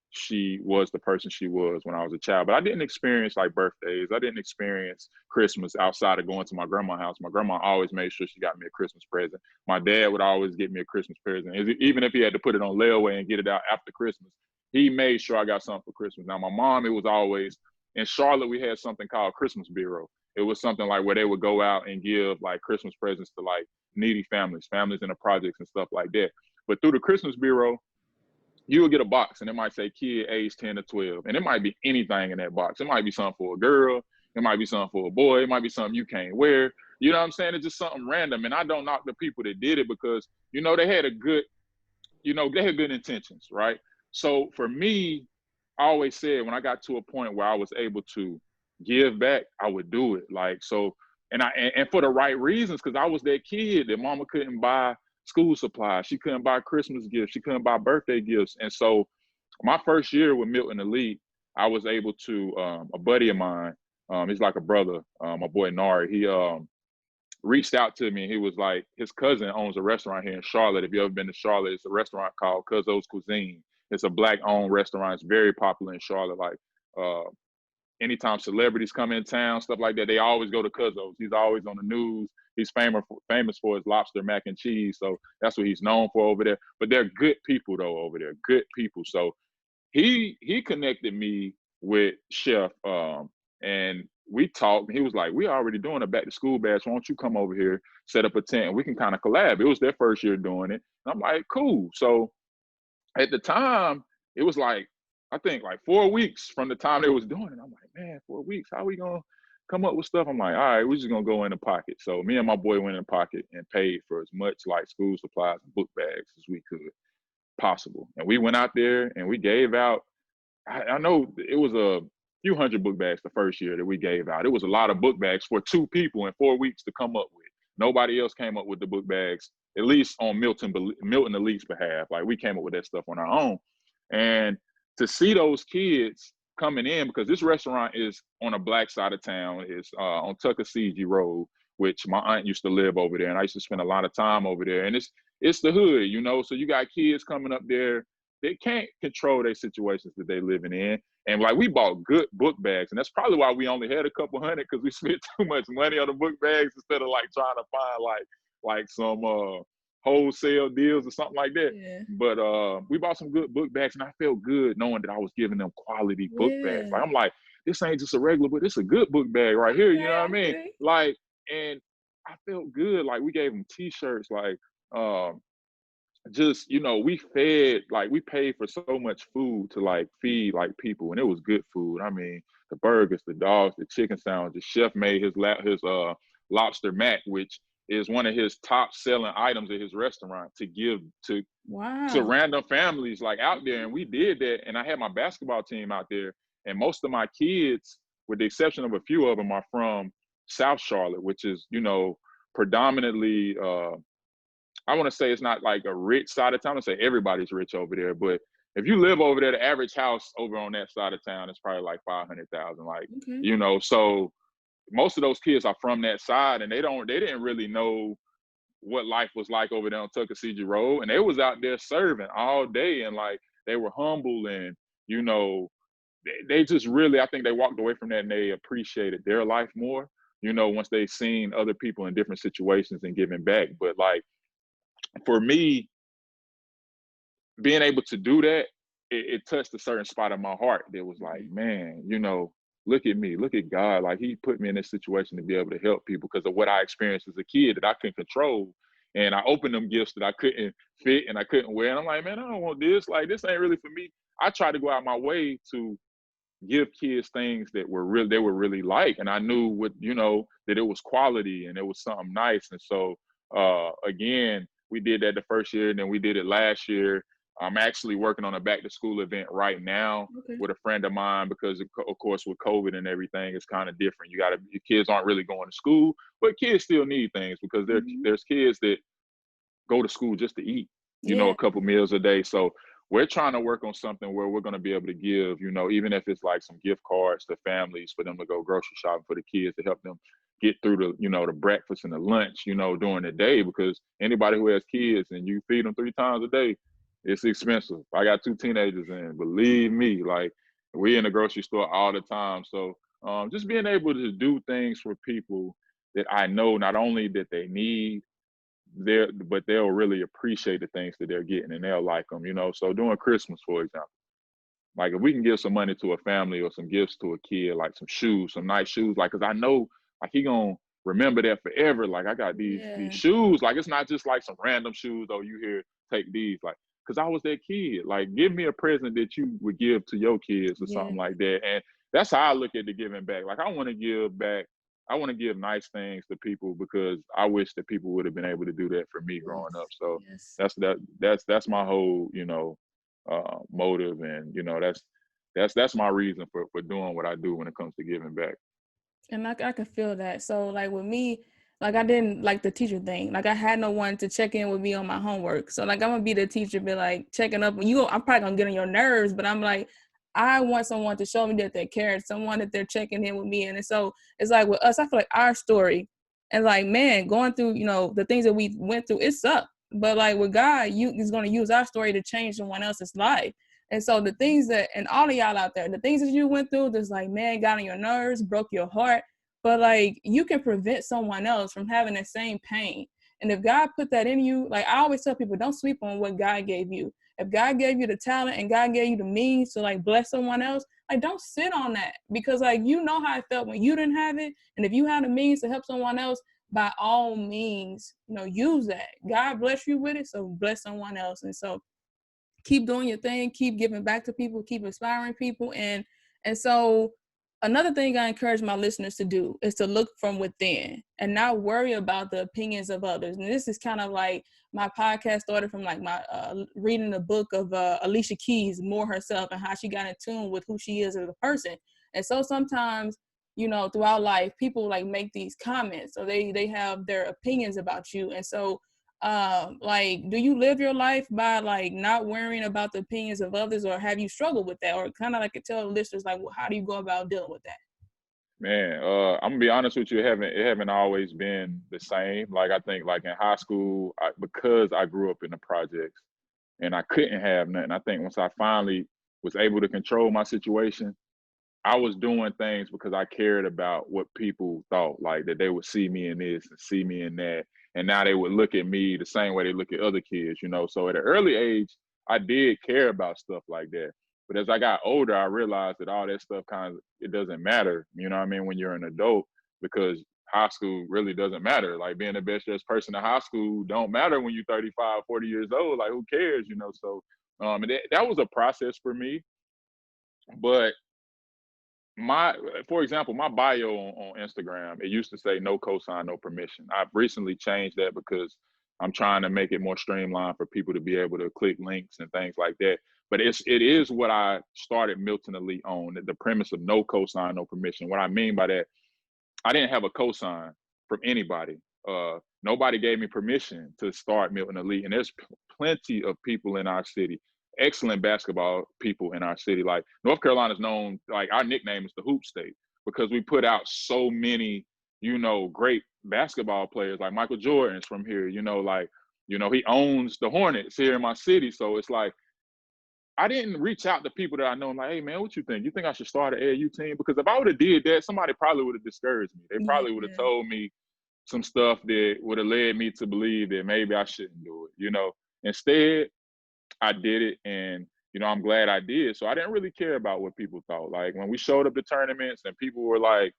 she was the person she was when I was a child. But I didn't experience like birthdays. I didn't experience Christmas outside of going to my grandma's house. My grandma always made sure she got me a Christmas present. My dad would always get me a Christmas present. Even if he had to put it on layaway and get it out after Christmas, he made sure I got something for Christmas. Now, my mom, it was always, in Charlotte, we had something called Christmas Bureau. It was something like where they would go out and give like Christmas presents to like needy families in the projects and stuff like that. But through the Christmas Bureau, you would get a box and it might say kid age 10 to 12. And it might be anything in that box. It might be something for a girl. It might be something for a boy. It might be something you can't wear. You know what I'm saying? It's just something random. And I don't knock the people that did it, because, you know, they had good intentions, right? So for me, I always said when I got to a point where I was able to give back, I would do it. Like, so, and for the right reasons, because I was that kid that mama couldn't buy school supplies. She couldn't buy Christmas gifts. She couldn't buy birthday gifts. And so my first year with Milton Elite, I was able to, a buddy of mine, he's like a brother, my boy Nari, he reached out to me, and he was like, his cousin owns a restaurant here in Charlotte. If you ever been to Charlotte, it's a restaurant called Cuzzo's Cuisine. It's a Black-owned restaurant. It's very popular in Charlotte. Like, anytime celebrities come in town, stuff like that, they always go to Cuzzo's. He's always on the news. He's famous for his lobster mac and cheese. So that's what he's known for over there. But they're good people, though, over there. Good people. So he connected me with Chef, and we talked. And he was like, "We already doing a back to school bash. Why don't you come over here, set up a tent, and we can kind of collab?" It was their first year doing it. And I'm like, "Cool." So at the time, it was like, I think like 4 weeks from the time they was doing it. I'm like, man, 4 weeks, how we gonna come up with stuff? I'm like, all right, we're just gonna go in the pocket. So me and my boy went in the pocket and paid for as much like school supplies and book bags as we could possible. And we went out there and we gave out, I know it was a few hundred book bags the first year that we gave out. It was a lot of book bags for 2 people in 4 weeks to come up with. Nobody else came up with the book bags, at least on Milton Elite's behalf. Like, we came up with that stuff on our own. And to see those kids coming in, because this restaurant is on a Black side of town, it's on Tuckasegee Road, which my aunt used to live over there, and I used to spend a lot of time over there. And it's the hood, you know. So you got kids coming up there, they can't control their situations that they living in. And like, we bought good book bags, and that's probably why we only had a couple hundred, because we spent too much money on the book bags instead of like trying to find like some wholesale deals or something like that. Yeah. But we bought some good book bags, and I felt good knowing that I was giving them quality book bags. Like, I'm like, this ain't just a regular book, this is a good book bag right here. You know what I mean? Like, and I felt good. Like, we gave them t-shirts, like just, you know, we paid for so much food to like feed like people, and it was good food. I mean, the burgers, the dogs, the chicken sandwiches. Chef made his lobster mac, which is one of his top selling items at his restaurant, to give to random families like out there. And we did that. And I had my basketball team out there, and most of my kids, with the exception of a few of them, are from South Charlotte, which is, you know, predominantly I want to say it's not like a rich side of town. I say everybody's rich over there, but if you live over there, the average house over on that side of town is probably like 500,000. Like, you know, so most of those kids are from that side, and they didn't really know what life was like over there on Tuckasegee Road. And they was out there serving all day, and like, they were humble, and, you know, they just really, I think they walked away from that and they appreciated their life more. once they've seen other people in different situations and giving back. But like for me, being able to do that, it touched a certain spot of my heart that was like, man, look at me, look at God. Like he put me in this situation to be able to help people because of what I experienced as a kid that I couldn't control. And I opened them gifts that I couldn't fit and I couldn't wear. And I'm like, man, I don't want this. Like, this ain't really for me. I tried to go out my way to give kids things that they were really like. And I knew that it was quality and it was something nice. And so, again, we did that the first year and then we did it last year. I'm actually working on a back to school event right now with a friend of mine because of course with COVID and everything, it's kind of different. Your kids aren't really going to school, but kids still need things because there's kids that go to school just to eat, a couple meals a day. So we're trying to work on something where we're going to be able to give, even if it's like some gift cards to families for them to go grocery shopping for the kids to help them get through the breakfast and the lunch, during the day, because anybody who has kids and you feed them 3 times a day, it's expensive. I got 2 teenagers and believe me, like we in the grocery store all the time. So just being able to do things for people that I know not only that they need, but they'll really appreciate the things that they're getting and they'll like them, So during Christmas, for example, like if we can give some money to a family or some gifts to a kid, like some shoes, some nice shoes, like, cause I know like he gonna remember that forever. Like I got these shoes, like it's not just like some random shoes. Oh, you here, take these, like, cause I was that kid. Like give me a present that you would give to your kids or something like that. And that's how I look at the giving back. Like I want to give back. I want to give nice things to people because I wish that people would have been able to do that for me growing up. So that's my whole, motive. And, that's my reason for doing what I do when it comes to giving back. And I can feel that. So like with me, like I didn't like the teacher thing. Like I had no one to check in with me on my homework. So like I'm gonna be the teacher, be like checking up on you. I'm probably gonna get on your nerves, but I'm like, I want someone to show me that they care, someone that they're checking in with me. And so it's like with us, I feel like our story and like, man, going through, the things that we went through, it sucked. But like with God, He's gonna use our story to change someone else's life. And so the things that, and all of y'all out there, the things that you went through, that's like, man, got on your nerves, broke your heart. But like, you can prevent someone else from having the same pain. And if God put that in you, like I always tell people, don't sleep on what God gave you. If God gave you the talent and God gave you the means to like bless someone else, like don't sit on that, because like, how it felt when you didn't have it. And if you had the means to help someone else, by all means, use that. God bless you with it, so bless someone else. And so keep doing your thing, keep giving back to people, keep inspiring people. And so another thing I encourage my listeners to do is to look from within and not worry about the opinions of others. And this is kind of like my podcast started from like my reading the book of Alicia Keys, More Herself, and how she got in tune with who she is as a person. And so sometimes, throughout life, people like make these comments, so they have their opinions about you. And so like, do you live your life by like not worrying about the opinions of others, or have you struggled with that, or kind of like tell listeners like, well, how do you go about dealing with that? Man, I'm gonna be honest with you, it haven't always been the same. Like I think like in high school, because I grew up in the projects and I couldn't have nothing, I think once I finally was able to control my situation, I was doing things because I cared about what people thought, like that they would see me in this and see me in that. And now they would look at me the same way they look at other kids, So at an early age, I did care about stuff like that. But as I got older, I realized that all that stuff it doesn't matter, you know what I mean, when you're an adult, because high school really doesn't matter. Like being the best dressed person in high school don't matter when you're 35, 40 years old. Like who cares, So and that was a process for me. But for example, my bio on Instagram, it used to say no cosign, no permission. I've recently changed that because I'm trying to make it more streamlined for people to be able to click links and things like that. But it is what I started Milton Elite on, the premise of no cosign, no permission. What I mean by that, I didn't have a cosign from anybody. Nobody gave me permission to start Milton Elite. And there's plenty of people in our city, excellent basketball people in our city. Like North Carolina is known, like our nickname is the Hoop State, because we put out so many, great basketball players. Like Michael Jordan's from here, he owns the Hornets here in my city. So it's like, I didn't reach out to people that I know. I'm like, hey man, what you think? You think I should start an AAU team? Because if I would have did that, somebody probably would have discouraged me. They probably would have Yeah. told me some stuff that would have led me to believe that maybe I shouldn't do it. Instead, I did it, and I'm glad I did. So I didn't really care about what people thought. Like when we showed up to tournaments and people were like,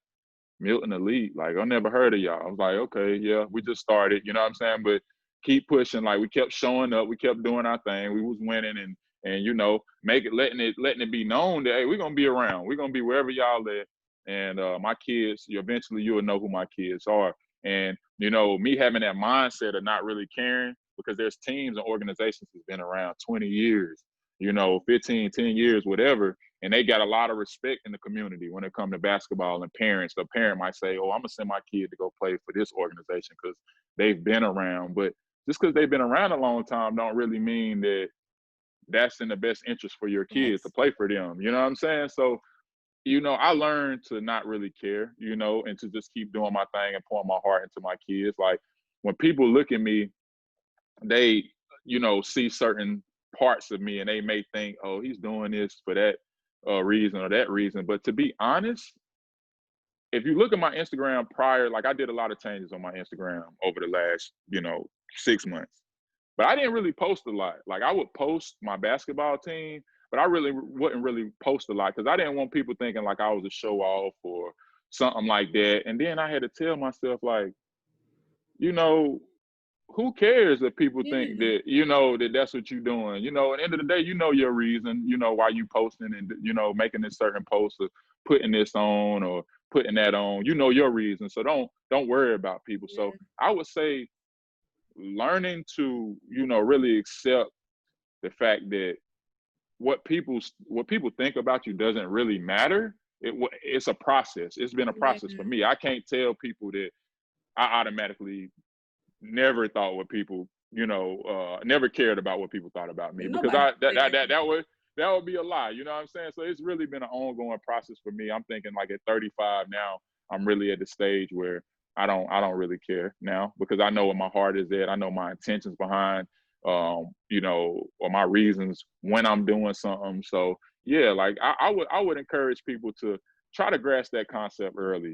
Milton Elite, like I never heard of y'all. I was like, okay, yeah, we just started, you know what I'm saying? But keep pushing. Like we kept showing up, we kept doing our thing. We was winning and letting it be known that hey, we're gonna be around. We're gonna be wherever y'all at. And my kids, eventually you'll know who my kids are. And me having that mindset of not really caring, because there's teams and organizations that's been around 20 years, 15, 10 years, whatever. And they got a lot of respect in the community when it comes to basketball and parents. The parent might say, oh, I'm going to send my kid to go play for this organization because they've been around. But just because they've been around a long time don't really mean that that's in the best interest for your kids to play for them. You know what I'm saying? So, I learned to not really care, and to just keep doing my thing and pouring my heart into my kids. Like when people look at me, they, see certain parts of me and they may think, oh, he's doing this for that reason or that reason. But to be honest, if you look at my Instagram prior, like I did a lot of changes on my Instagram over the last, 6 months. But I didn't really post a lot. Like I would post my basketball team, but I really wouldn't really post a lot because I didn't want people thinking like I was a show off or something like that. And then I had to tell myself like, who cares if people think that, that that's what you're doing? At the end of the day, your reason, why you posting and, making this certain post or putting this on or putting that on, your reason. So don't worry about people. Yeah. So I would say learning to, really accept the fact that what people think about you doesn't really matter. It's a process. It's been a process for me. I can't tell people that I automatically never thought what people, never cared about what people thought about me because that would be a lie. You know what I'm saying? So it's really been an ongoing process for me. I'm thinking like at 35 now, I'm really at the stage where I don't really care now because I know what my heart is at. I know my intentions behind, or my reasons when I'm doing something. So yeah, like I would encourage people to try to grasp that concept early,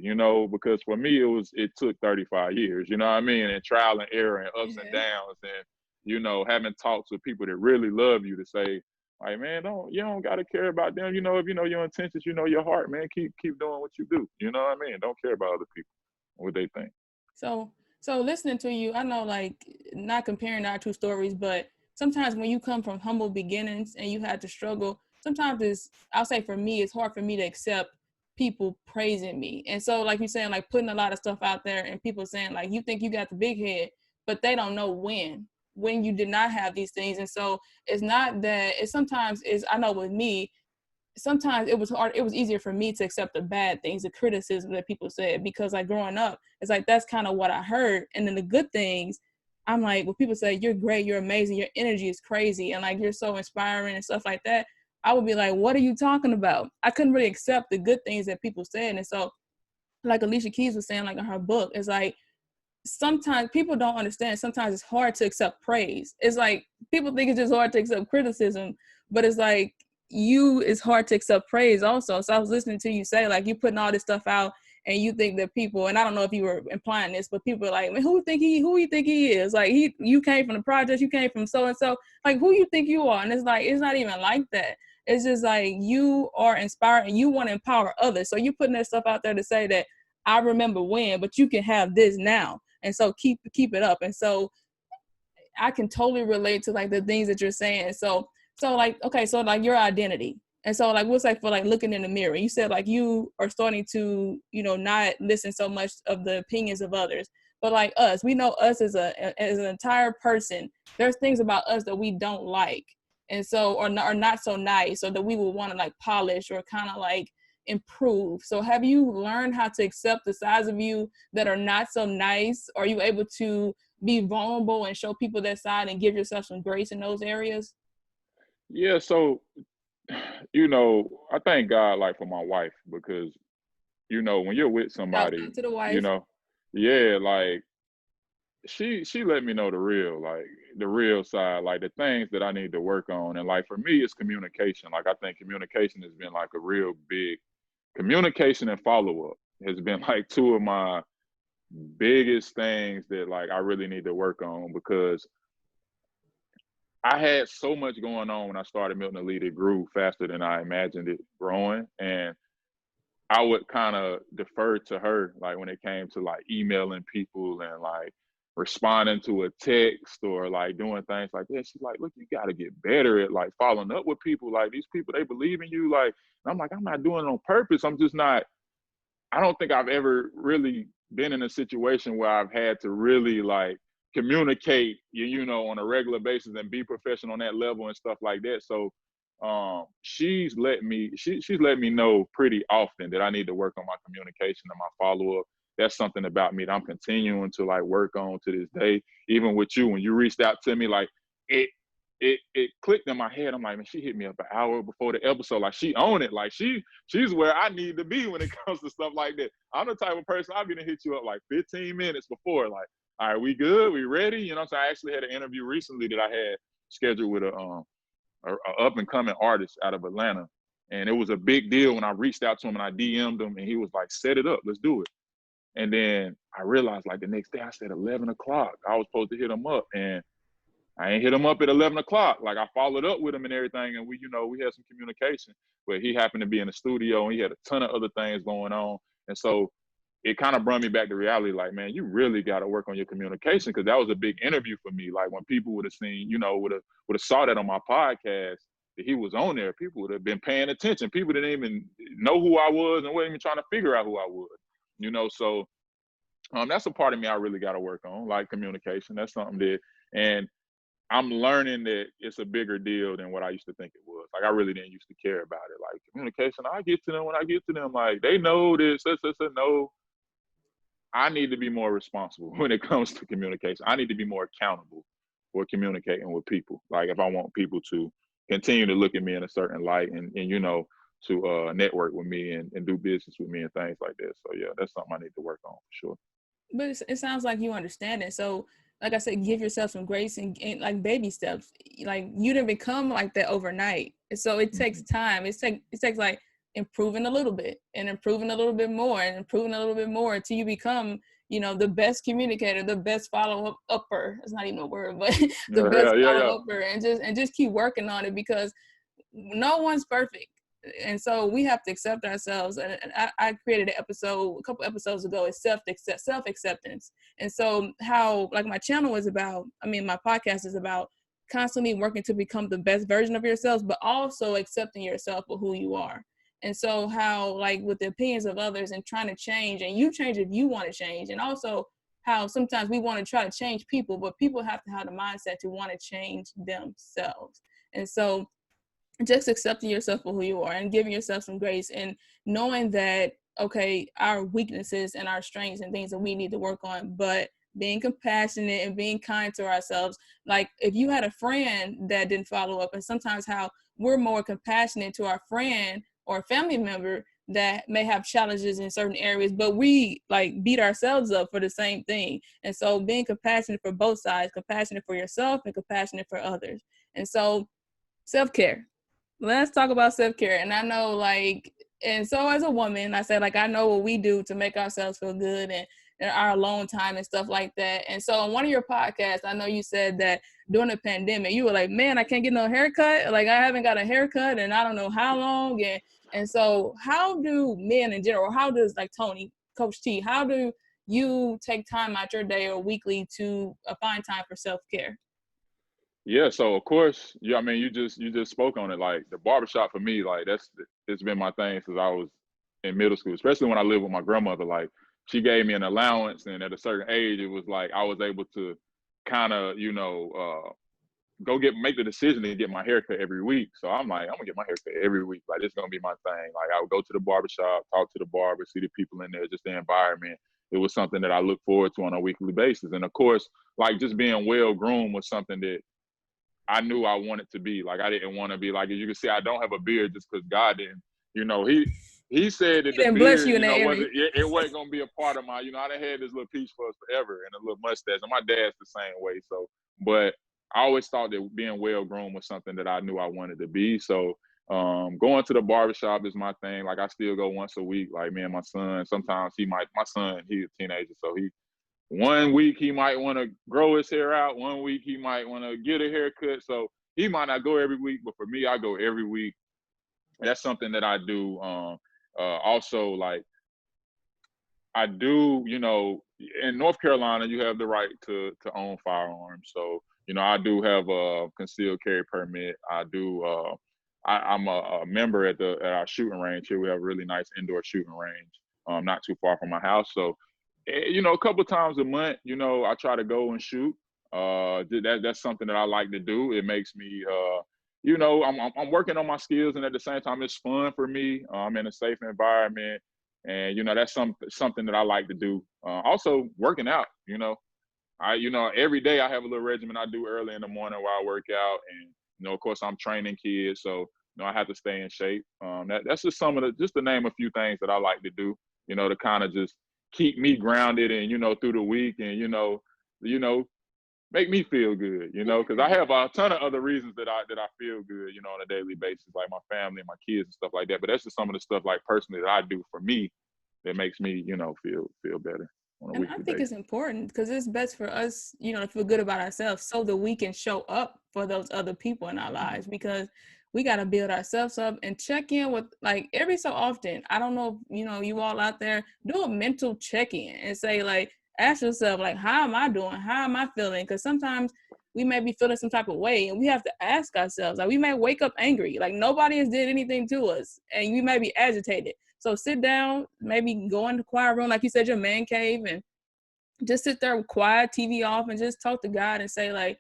because for me it took 35 years, you know what I mean, and trial and error and ups and downs, and having talks with people that really love you to say, like, man, you don't gotta care about them, if you know your intentions, your heart, man, keep doing what you do, you know what I mean? Don't care about other people, what they think. So listening to you, I know, like, not comparing our two stories, but sometimes when you come from humble beginnings and you had to struggle, sometimes I'll say for me, it's hard for me to accept people praising me. And so like you're saying, like putting a lot of stuff out there and people saying like, you think you got the big head, but they don't know when you did not have these things. And so it's not that sometimes I know with me, sometimes it was hard. It was easier for me to accept the bad things, the criticism that people said, because like growing up, it's like, that's kind of what I heard. And then the good things, I'm like, when people say you're great, you're amazing, your energy is crazy, and like, you're so inspiring and stuff like that, I would be like, what are you talking about? I couldn't really accept the good things that people said. And so like Alicia Keys was saying, like in her book, it's like, sometimes people don't understand. Sometimes it's hard to accept praise. It's like, people think it's just hard to accept criticism, but it's like, it's hard to accept praise also. So I was listening to you say, like, you putting all this stuff out and you think that people, and I don't know if you were implying this, but people are like, man, who you think he is? Like, you came from the project, you came from so-and-so, like, who you think you are? And it's like, it's not even like that. It's just like, you are inspired and you want to empower others. So you're putting that stuff out there to say that I remember when, but you can have this now. And so keep it up. And so I can totally relate to like the things that you're saying. So like, okay, so like your identity. And so like, what's like for like looking in the mirror? You said like you are starting to, not listen so much of the opinions of others, but like us, we know us as an entire person. There's things about us that we don't like. And so, or not so nice, or that we would want to like polish or kind of like improve. So have you learned how to accept the sides of you that are not so nice? Are you able to be vulnerable and show people that side and give yourself some grace in those areas? Yeah, so I thank God like for my wife because when you're with somebody, To the wife. yeah, like she let me know the real. Like the real side, like the things that I need to work on. And like for me, it's communication. Like I think communication has been like a real big communication and follow-up has been like two of my biggest things that like I really need to work on because I had so much going on when I started Milton Elite. It grew faster than I imagined it growing. And I would kind of defer to her, like when it came to like emailing people and like responding to a text or like doing things like that. She's like, look, you got to get better at like following up with people. Like these people, they believe in you. Like, and I'm like, I'm not doing it on purpose. I'm just not, I don't think I've ever really been in a situation where I've had to really like communicate, you know, on a regular basis and be professional on that level and stuff like that. So she's let me know pretty often that I need to work on my communication and my follow-up. That's something about me that I'm continuing to like work on to this day. Even with you, when you reached out to me, like it clicked in my head. I'm like, man, she hit me up an hour before the episode. Like she owned it. Like she's where I need to be when it comes to stuff like that. I'm the type of person I'm gonna hit you up like 15 minutes before. Like, all right, we good? We ready? You know what I'm saying? I actually had an interview recently that I had scheduled with a up and coming artist out of Atlanta. And it was a big deal when I reached out to him and I DM'd him and he was like, set it up, let's do it. And then I realized like the next day I said 11 o'clock. I was supposed to hit him up and I ain't hit him up at 11 o'clock. Like I followed up with him and everything. And we had some communication, but he happened to be in the studio and he had a ton of other things going on. And so it kind of brought me back to reality. Like, man, you really got to work on your communication. Cause that was a big interview for me. Like when people would have seen, would have saw that on my podcast that he was on there, people would have been paying attention. People didn't even know who I was and weren't even trying to figure out who I was, so that's a part of me I really got to work on, like communication. That's something that, and I'm learning that it's a bigger deal than what I used to think it was. Like I really didn't used to care about it. Like communication, I get to them when I get to them. Like they know this, no. I need to be more responsible when it comes to communication. I need to be more accountable for communicating with people. Like if I want people to continue to look at me in a certain light and to network with me and do business with me and things like that. So yeah, that's something I need to work on for sure. But it sounds like you understand it. So like I said, give yourself some grace and like baby steps. Like you didn't become like that overnight. So it takes time. It takes like improving a little bit and improving a little bit more and improving a little bit more until you become, the best communicator, the best follow-upper. It's not even a word, but the best follow-upper, and just keep working on it because no one's perfect. And so we have to accept ourselves. And I created an episode a couple episodes ago. It's self-acceptance. And so how like my channel is about, my podcast is about constantly working to become the best version of yourselves, but also accepting yourself for who you are. And so how like with the opinions of others and trying to change, and you change if you want to change, and also how sometimes we want to try to change people, but people have to have the mindset to want to change themselves. And so just accepting yourself for who you are and giving yourself some grace and knowing that, okay, our weaknesses and our strengths and things that we need to work on, but being compassionate and being kind to ourselves. Like if you had a friend that didn't follow up, and sometimes how we're more compassionate to our friend or family member that may have challenges in certain areas, but we like beat ourselves up for the same thing. And so being compassionate for both sides, compassionate for yourself and compassionate for others. And so self-care. Let's talk about self-care. And I know like, and so as a woman, I said, like, I know what we do to make ourselves feel good and our alone time and stuff like that. And so on one of your podcasts, I know you said that during the pandemic, you were like, man, I can't get no haircut. Like I haven't got a haircut and I don't know how long. And so how do men in general, how does like Tony, Coach T, how do you take time out your day or weekly to find time for self-care? Yeah, so of course, you just spoke on it. Like the barbershop for me, like it's been my thing since I was in middle school, especially when I lived with my grandmother. Like she gave me an allowance, and at a certain age, it was like I was able to kind of, make the decision to get my haircut every week. So I'm like, I'm gonna get my haircut every week. Like it's gonna be my thing. Like I would go to the barbershop, talk to the barber, see the people in there, just the environment. It was something that I look forward to on a weekly basis. And of course, like just being well groomed was something that I knew I wanted to be. Like I didn't want to be like, as you can see, I don't have a beard just because God didn't, he said that the beard, it wasn't gonna be a part of my, I done had this little peach fuzz forever and a little mustache, and my dad's the same way. So, but I always thought that being well-groomed was something that I knew I wanted to be. So going to the barbershop is my thing. Like I still go once a week. Like me and my son, sometimes my son, he's a teenager. So one week he might want to grow his hair out. One week he might want to get a haircut. So he might not go every week, but for me, I go every week. That's something that I do. Also, like I do, in North Carolina, you have the right to own firearms. So, I do have a concealed carry permit. I do. I'm a member at our shooting range here. We have a really nice indoor shooting range, not too far from my house. So, a couple times a month, I try to go and shoot. That's something that I like to do. It makes me, I'm working on my skills, and at the same time, it's fun for me. I'm in a safe environment. And that's something that I like to do. Also, working out. Every day I have a little regimen I do early in the morning while I work out, and of course, I'm training kids, so I have to stay in shape. That's just just to name a few things that I like to do. To kind of just keep me grounded, and through the week, and make me feel good. Because I have a ton of other reasons that I feel good. On a daily basis, like my family and my kids and stuff like that. But that's just some of the stuff, like personally, that I do for me that makes me, feel better on a And weekly I think basis. it's important because it's best for us, to feel good about ourselves so that we can show up for those other people in our lives, because we got to build ourselves up and check in with, like, every so often. I don't know if, you all out there, do a mental check-in and say, like, ask yourself, like, how am I doing? How am I feeling? Because sometimes we may be feeling some type of way, and we have to ask ourselves, like, we may wake up angry, like nobody has did anything to us, and we may be agitated. So sit down, maybe go in the quiet room, like you said, your man cave, and just sit there with quiet, TV off, and just talk to God and say, like,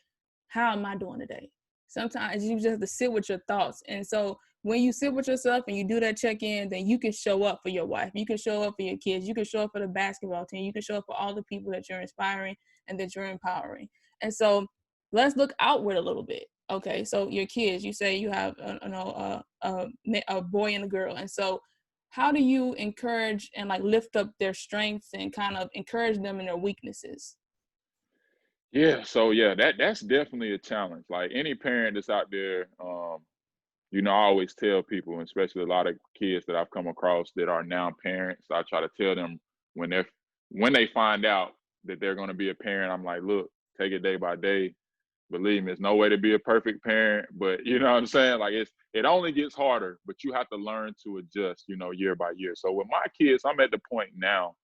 how am I doing today? Sometimes you just have to sit with your thoughts. And so when you sit with yourself and you do that check-in, then you can show up for your wife. You can show up for your kids. You can show up for the basketball team. You can show up for all the people that you're inspiring and that you're empowering. And so let's look outward a little bit. Okay, so your kids, you say you have a boy and a girl. And so how do you encourage and, like, lift up their strengths and kind of encourage them in their weaknesses? Yeah, so yeah, that's definitely a challenge. Like any parent that's out there, I always tell people, especially a lot of kids that I've come across that are now parents, I try to tell them when they find out that they're going to be a parent, I'm like, look, take it day by day. Believe me, there's no way to be a perfect parent, but you know what I'm saying? Like it only gets harder, but you have to learn to adjust, year by year. So with my kids, I'm at the point now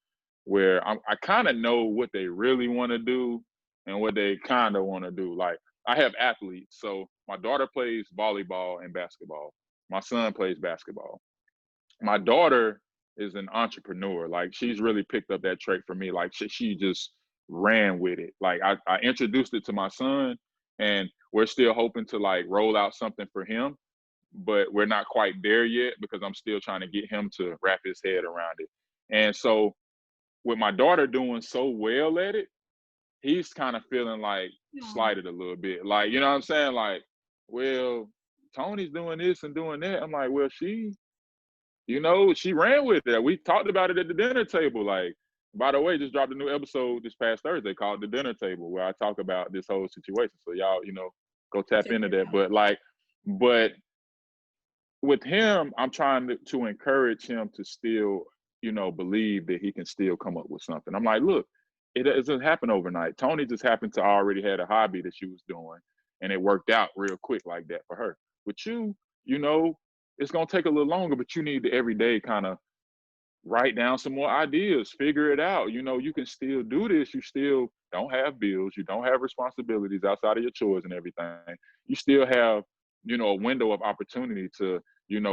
where I kind of know what they really want to do and what they kind of want to do. Like I have athletes, so my daughter plays volleyball and basketball. My son plays basketball. My daughter is an entrepreneur. Like she's really picked up that trait for me. Like she just ran with it. Like I introduced it to my son, and we're still hoping to like roll out something for him, but we're not quite there yet because I'm still trying to get him to wrap his head around it. And so with my daughter doing so well at it, he's kind of feeling like Yeah. slighted a little bit. Like, you know what I'm saying? Like, well, Tony's doing this and doing that. I'm like, well, she ran with it. We talked about it at the dinner table. Like, by the way, just dropped a new episode this past Thursday called The Dinner Table, where I talk about this whole situation. So y'all, go tap Check into it that. out. But with him, I'm trying to encourage him to still, believe that he can still come up with something. I'm like, look, it doesn't happen overnight. Tony just happened to already had a hobby that she was doing, and it worked out real quick like that for her. But it's gonna take a little longer, but you need to every day kind of write down some more ideas, figure it out. You can still do this. You still don't have bills. You don't have responsibilities outside of your chores and everything. You still have, a window of opportunity to,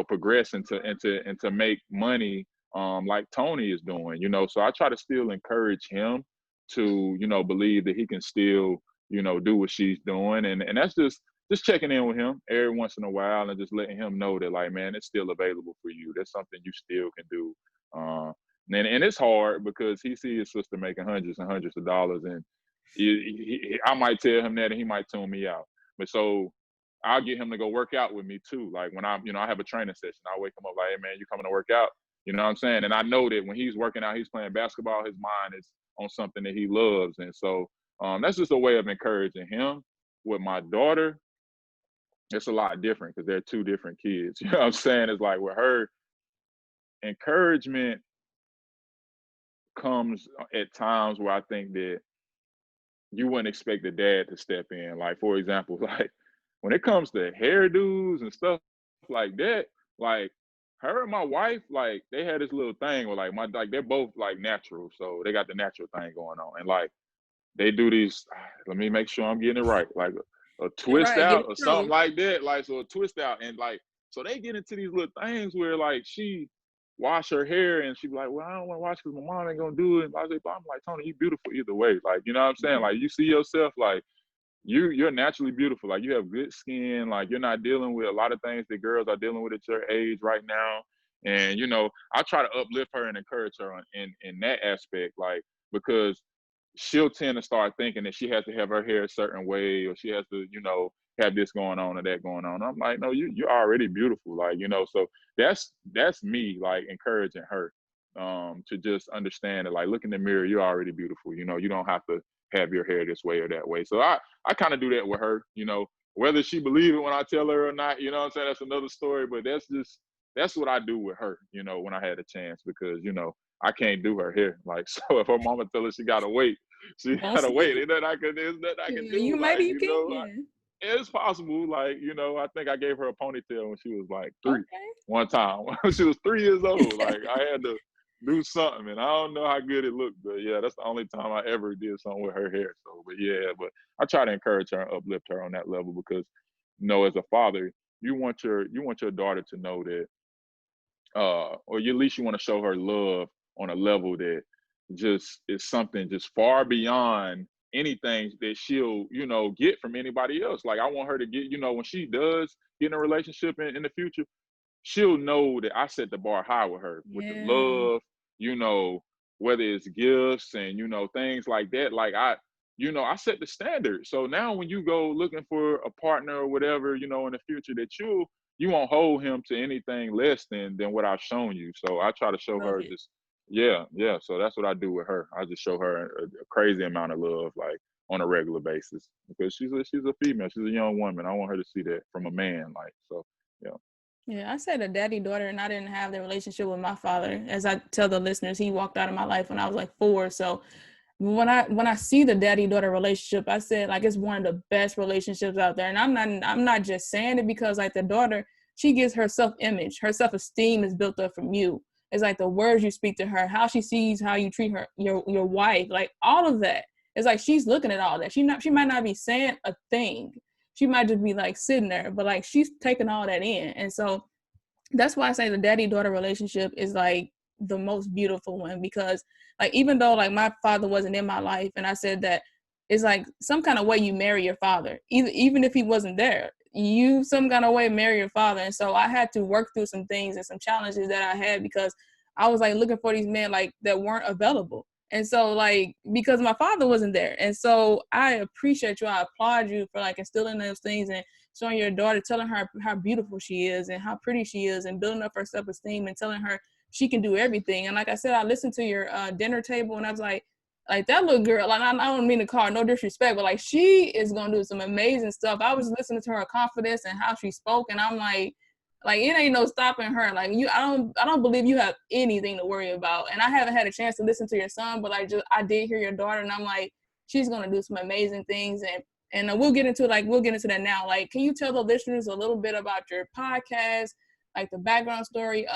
progress and to make money, like Tony is doing. So I try to still encourage him to, believe that he can still, do what she's doing. And that's just checking in with him every once in a while and just letting him know that, like, man, it's still available for you. That's something you still can do. uh, and it's hard because he sees his sister making hundreds and hundreds of dollars, and I might tell him that, and he might tune me out. But so I'll get him to go work out with me too. Like when I have a training session, I wake him up like, hey man, you coming to work out? You know what I'm saying? And I know that when he's working out, he's playing basketball, his mind is on something that he loves, and so that's just a way of encouraging him. with my daughter, it's a lot different because they're two different kids. You know what I'm saying? It's like with her, encouragement comes at times where I think that you wouldn't expect the dad to step in. Like, for example, like when it comes to hairdos and stuff like that, like her and my wife, like they had this little thing where like they're both like natural. So they got the natural thing going on. And like they do these, let me make sure I'm getting it right, like a twist Right, get out it or something through. like that. Like, so a twist out. And like, so they get into these little things where like she wash her hair and she be like, well, I don't want to wash because my mom ain't gonna do it. But I'm like, Tony, you beautiful either way. Like, you know what I'm saying? Like, you see yourself like you're naturally beautiful. Like, you have good skin. Like, you're not dealing with a lot of things that girls are dealing with at your age right now. And you know, I try to uplift her and encourage her in that aspect, like because she'll tend to start thinking that she has to have her hair a certain way or she has to, you know, have this going on or that going on. I'm like, no, you're already beautiful. Like, you know, so that's me like encouraging her to just understand that, like, look in the mirror, you're already beautiful. You know, you don't have to have your hair this way or that way. So I kind of do that with her, you know, whether she believe it when I tell her or not, you know what I'm saying? That's another story, but that's what I do with her, you know, when I had a chance, because, you know, I can't do her hair. Like, so if her mama tell her she gotta wait, she Don't gotta wait. sleep. There's nothing I can Yeah, do. you Like, maybe you you know, can. it's possible. Like, you know, I think I gave her a ponytail when she was like 3 Okay. one time. When she was 3 years old. Like, I had to do something, and I don't know how good it looked, but yeah, that's the only time I ever did something with her hair. So, but yeah, but I try to encourage her and uplift her on that level because, you know, as a father, you want your daughter to know that or you, at least you want to show her love on a level that just is something just far beyond anything that she'll, you know, get from anybody else. Like, I want her to get, you know, when she does get in a relationship in the future, she'll know that I set the bar high with her with the Yeah. love, you know, whether it's gifts and, you know, things like that. Like, you know, I set the standard. So now when you go looking for a partner or whatever, you know, in the future, that you won't hold him to anything less than what I've shown you. So I try to show Love her it. just, yeah, yeah. So that's what I do with her. I just show her a crazy amount of love, like on a regular basis, because she's a female, she's a young woman. I want her to see that from a man, like, so, yeah. Yeah, I said a daddy daughter, and I didn't have the relationship with my father. As I tell the listeners, he walked out of my life when I was like 4. So when I see the daddy daughter relationship, I said like it's one of the best relationships out there. And I'm not just saying it because like the daughter, she gets her self image, her self esteem is built up from you. It's like the words you speak to her, how she sees how you treat her, your wife, like all of that. It's like she's looking at all that. She might not be saying a thing. She might just be like sitting there, but like she's taking all that in. And so that's why I say the daddy daughter relationship is like the most beautiful one, because like even though like my father wasn't in my life, and I said that it's like some kind of way you marry your father, even if he wasn't there, you some kind of way marry your father. And so I had to work through some things and some challenges that I had because I was like looking for these men like that weren't available. And so like because my father wasn't there. And so I appreciate you, I applaud you for like instilling those things and showing your daughter, telling her how beautiful she is and how pretty she is, and building up her self-esteem and telling her she can do everything. And like I said, I listened to your dinner table, and I was like that little girl, like I don't mean to call her no disrespect, but like she is gonna do some amazing stuff. I was listening to her confidence and how she spoke, and I'm like it ain't no stopping her. Like I don't believe you have anything to worry about. And I haven't had a chance to listen to your son, but I did hear your daughter, and I'm like, she's gonna do some amazing things. And we'll get into that now. Like, can you tell the listeners a little bit about your podcast, like the background story,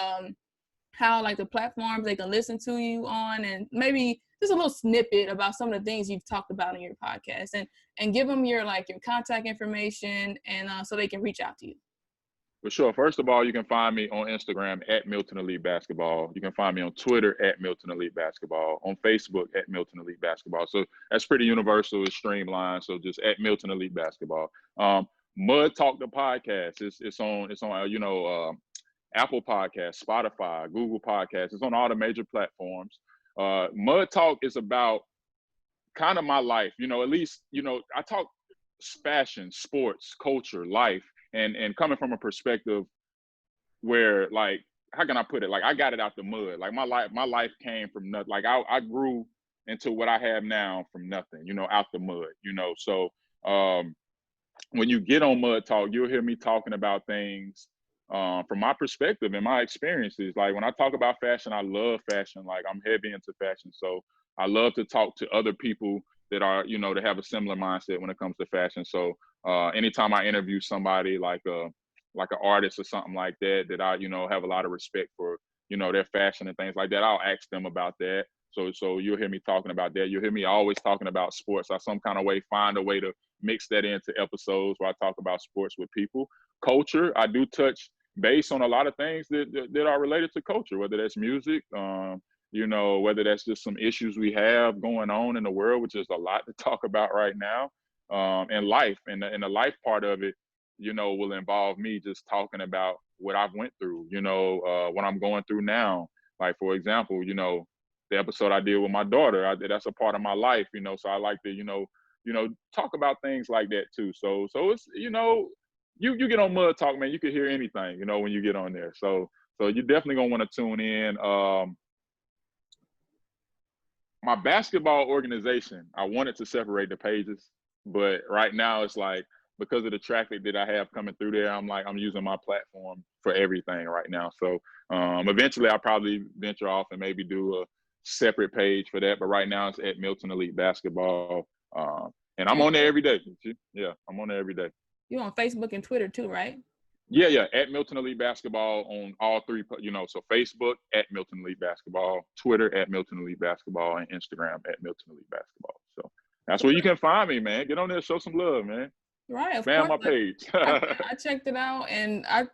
how like the platforms they can listen to you on, and maybe just a little snippet about some of the things you've talked about in your podcast, and give them your like your contact information, and so they can reach out to you. For sure. First of all, you can find me on Instagram at Milton Elite Basketball. You can find me on Twitter at Milton Elite Basketball, on Facebook at Milton Elite Basketball. So that's pretty universal. It's streamlined. So just at Milton Elite Basketball. Mud Talk the podcast. It's on Apple Podcasts, Spotify, Google Podcasts. It's on all the major platforms. Mud Talk is about kind of my life. You know, at least, you know, I talk fashion, sports, culture, life, and coming from a perspective where, like, how can I put it? Like, I got it out the mud. Like, my life came from nothing. Like, I grew into what I have now from nothing, you know, out the mud, you know. So when you get on Mud Talk, you'll hear me talking about things from my perspective and my experiences. Like when I talk about fashion, I love fashion. Like I'm heavy into fashion. So I love to talk to other people that are, you know, that have a similar mindset when it comes to fashion. So anytime I interview somebody like an artist or something like that, that I, you know, have a lot of respect for, you know, their fashion and things like that, I'll ask them about that. So you'll hear me talking about that. You'll hear me always talking about sports. I some kind of way find a way to mix that into episodes where I talk about sports with people. Culture, I do touch base on a lot of things that are related to culture, whether that's music, you know, whether that's just some issues we have going on in the world, which is a lot to talk about right now, and life. And the life part of it, you know, will involve me just talking about what I've went through, you know, what I'm going through now. Like, for example, you know, the episode I did with my daughter, that's a part of my life, you know, so I like to, you know, talk about things like that too. So it's, you know, you get on Mud Talk, man, you can hear anything, you know, when you get on there. So you definitely gonna want to tune in. My basketball organization, I wanted to separate the pages, but right now it's like, because of the traffic that I have coming through there, I'm using my platform for everything right now. So eventually I'll probably venture off and maybe do a separate page for that. But right now it's at Milton Elite Basketball. And I'm on there every day. Yeah, I'm on there every day. You're on Facebook and Twitter too, right? Yeah, at Milton Elite Basketball on all three, you know, so Facebook at Milton Elite Basketball, Twitter at Milton Elite Basketball, and Instagram at Milton Elite Basketball. So that's where you can find me, man. Get on there, show some love, man. Right, of Spam course. my page. I checked it out, and I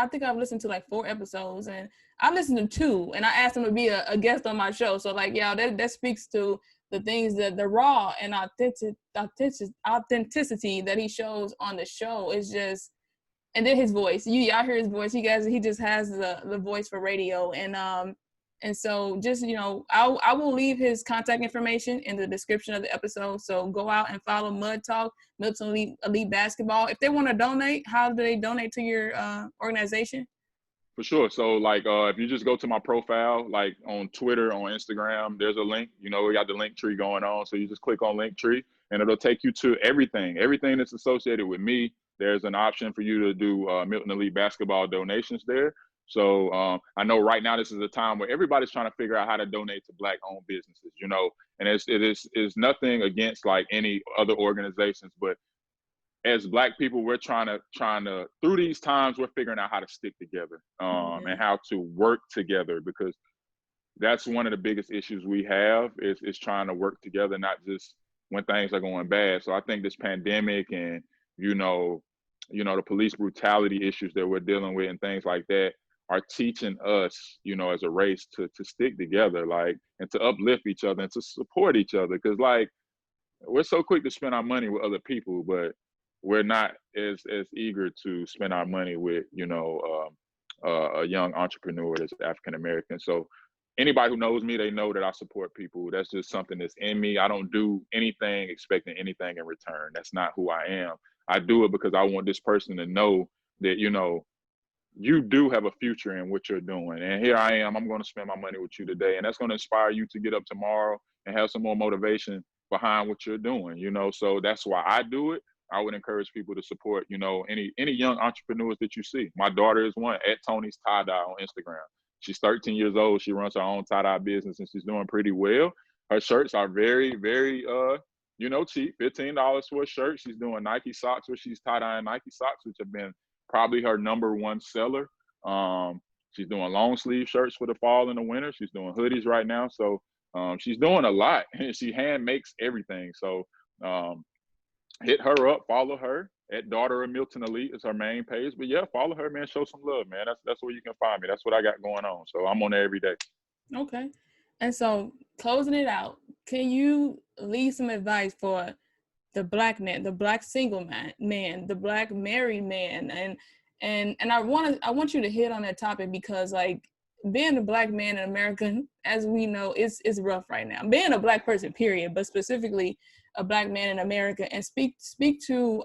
think I've listened to like 4 episodes, and I listened to 2, and I asked him to be a guest on my show. So like, yeah, that speaks to the things that the raw and authenticity that he shows on the show is just, and then his voice. Y'all hear his voice. He just has the voice for radio, and so just, you know, I will leave his contact information in the description of the episode. So go out and follow Mud Talk, Milton Elite Basketball. If they want to donate, how do they donate to your organization? For sure. So like if you just go to my profile, like on Twitter, on Instagram, there's a link. You know, we got the link tree going on. So you just click on link tree and it'll take you to everything that's associated with me. There's an option for you to do Milton Elite Basketball donations there. So I know right now this is a time where everybody's trying to figure out how to donate to Black-owned businesses, you know, and it is nothing against like any other organizations, but as Black people, we're trying to through these times, we're figuring out how to stick together and how to work together, because that's one of the biggest issues we have is trying to work together, not just when things are going bad. So I think this pandemic and, you know, the police brutality issues that we're dealing with and things like that are teaching us, you know, as a race to stick together, like, and to uplift each other and to support each other. Cause like, we're so quick to spend our money with other people, but we're not as eager to spend our money with, you know, a young entrepreneur that's African American. So anybody who knows me, they know that I support people. That's just something that's in me. I don't do anything expecting anything in return. That's not who I am. I do it because I want this person to know that, you know, you do have a future in what you're doing. And here I am, I'm going to spend my money with you today. And that's going to inspire you to get up tomorrow and have some more motivation behind what you're doing, you know? So that's why I do it. I would encourage people to support, you know, any young entrepreneurs that you see. My daughter is one, at Tony's Tie-Dye on Instagram. She's 13 years old. She runs her own tie-dye business and she's doing pretty well. Her shirts are very, very, you know, cheap, $15 for a shirt. She's doing Nike socks where she's tie-dyeing Nike socks, which have been probably her #1 seller. She's doing long sleeve shirts for the fall and the winter. She's doing hoodies right now. So she's doing a lot and she hand makes everything. So hit her up, follow her at Daughter of Milton Elite is her main page. But yeah, follow her, man. Show some love, man. That's where you can find me. That's what I got going on. So I'm on there every day. Okay. And so closing it out, can you leave some advice for the Black man, the Black single man, the Black married man? And I want you to hit on that topic because like being a Black man in America, as we know, is rough right now. Being a Black person, period, but specifically a Black man in America, and speak to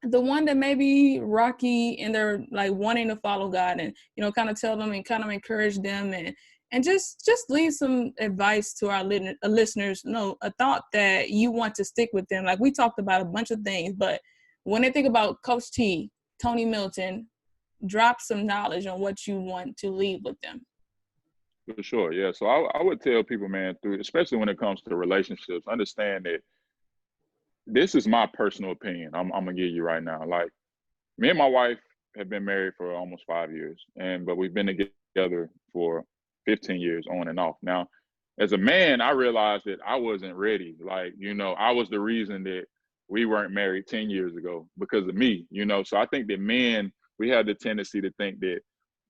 the one that may be rocky and they're like wanting to follow God, and, you know, kind of tell them and kind of encourage them and just leave some advice to our listeners, you know, a thought that you want to stick with them. Like we talked about a bunch of things, but when they think about Coach T, Tony Milton, drop some knowledge on what you want to leave with them. For sure, yeah. So I would tell people, man, through, especially when it comes to relationships, understand that this is my personal opinion. I'm gonna give you right now. Like, me and my wife have been married for almost 5 years, but we've been together for 15 years on and off. Now, as a man, I realized that I wasn't ready. Like, I was the reason that we weren't married 10 years ago because of me, So I think that men, we have the tendency to think that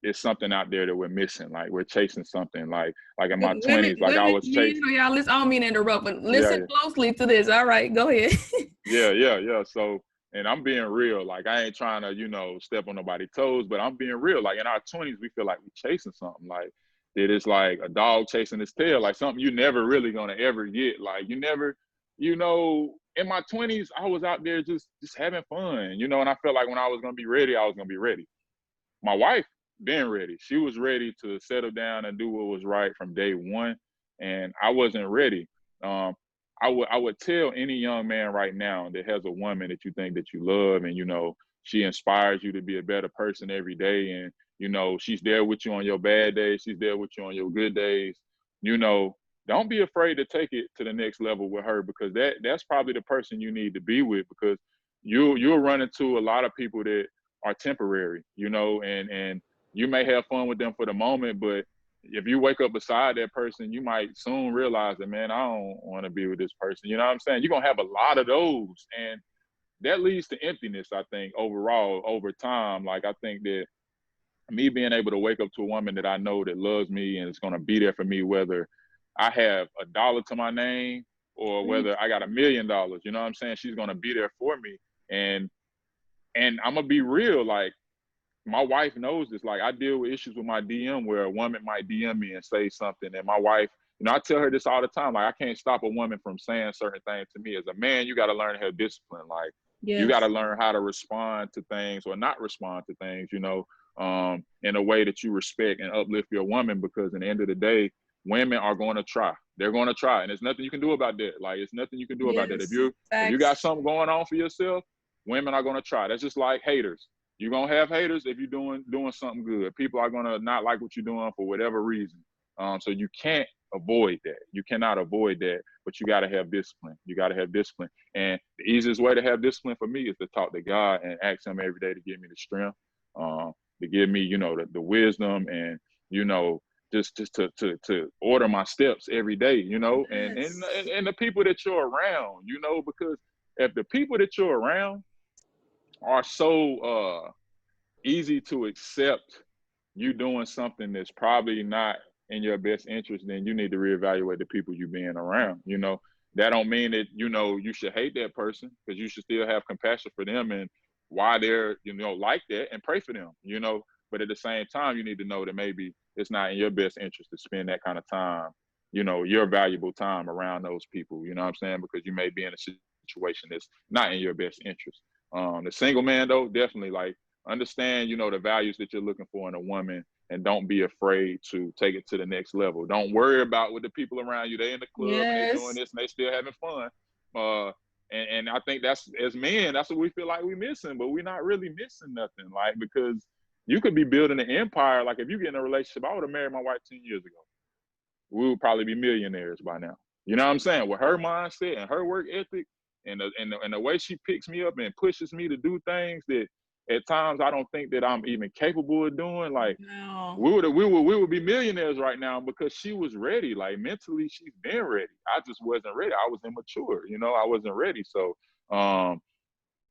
it's something out there that we're missing. Like, we're chasing something. Like in my 20s, like I was chasing. Y'all, listen, I don't mean to interrupt, but listen Yeah. closely to this. All right, go ahead. Yeah. So, and I'm being real. Like, I ain't trying to, step on nobody's toes, but I'm being real. Like, in our 20s, we feel like we're chasing something. Like, that it's like a dog chasing its tail, like something you never really gonna ever get. Like, you never, in my 20s, I was out there just having fun, and I felt like when I was gonna be ready, I was gonna be ready. My wife been ready. She was ready to settle down and do what was right from day one, and I wasn't ready. I would tell any young man right now that has a woman that you think that you love, and she inspires you to be a better person every day, and she's there with you on your bad days, she's there with you on your good days. Don't be afraid to take it to the next level with her, because that's probably the person you need to be with, because you'll run into a lot of people that are temporary, and you may have fun with them for the moment, but if you wake up beside that person, you might soon realize that, man, I don't want to be with this person. You know what I'm saying? You're going to have a lot of those. And that leads to emptiness, I think, overall, over time. Like, I think that me being able to wake up to a woman that I know that loves me and is going to be there for me, whether I have $1 to my name or whether I got $1 million, you know what I'm saying? She's going to be there for me. And I'm going to be real, like, my wife knows this. Like, I deal with issues with my DM where a woman might DM me and say something, and my wife, I tell her this all the time. Like, I can't stop a woman from saying certain things to me. As a man, you got to learn to have discipline. Like, you got to learn how to respond to things or not respond to things, in a way that you respect and uplift your woman, because in the end of the day, women are going to try. They're going to try, and there's nothing you can do about that. Like, it's nothing you can do about that. If you got something going on for yourself, women are going to try. That's just like haters. You're going to have haters if you're doing something good. People are going to not like what you're doing for whatever reason. So you can't avoid that. You cannot avoid that, but you got to have discipline. You got to have discipline. And the easiest way to have discipline for me is to talk to God and ask him every day to give me the strength, to give me, the wisdom, and, just to order my steps every day, and the people that you're around, because if the people that you're around are so easy to accept you doing something that's probably not in your best interest, then you need to reevaluate the people you being around. That don't mean that, you should hate that person, because you should still have compassion for them and why they're, like that, and pray for them, But at the same time, you need to know that maybe it's not in your best interest to spend that kind of time, your valuable time around those people, you know what I'm saying? Because you may be in a situation that's not in your best interest. The single man, though, definitely, like, understand, the values that you're looking for in a woman, and don't be afraid to take it to the next level. Don't worry about what the people around you, they in the club and they doing this and they still having fun. And I think that's, as men, that's what we feel like we're missing, but we're not really missing nothing. Like, because you could be building an empire. Like, if you get in a relationship, I would have married my wife 10 years ago. We would probably be millionaires by now. You know what I'm saying? With her mindset and her work ethic, and the way she picks me up and pushes me to do things that at times I don't think that I'm even capable of doing. Like, we would be millionaires right now, because she was ready. Like, mentally, she's been ready. I just wasn't ready. I was immature. I wasn't ready. So,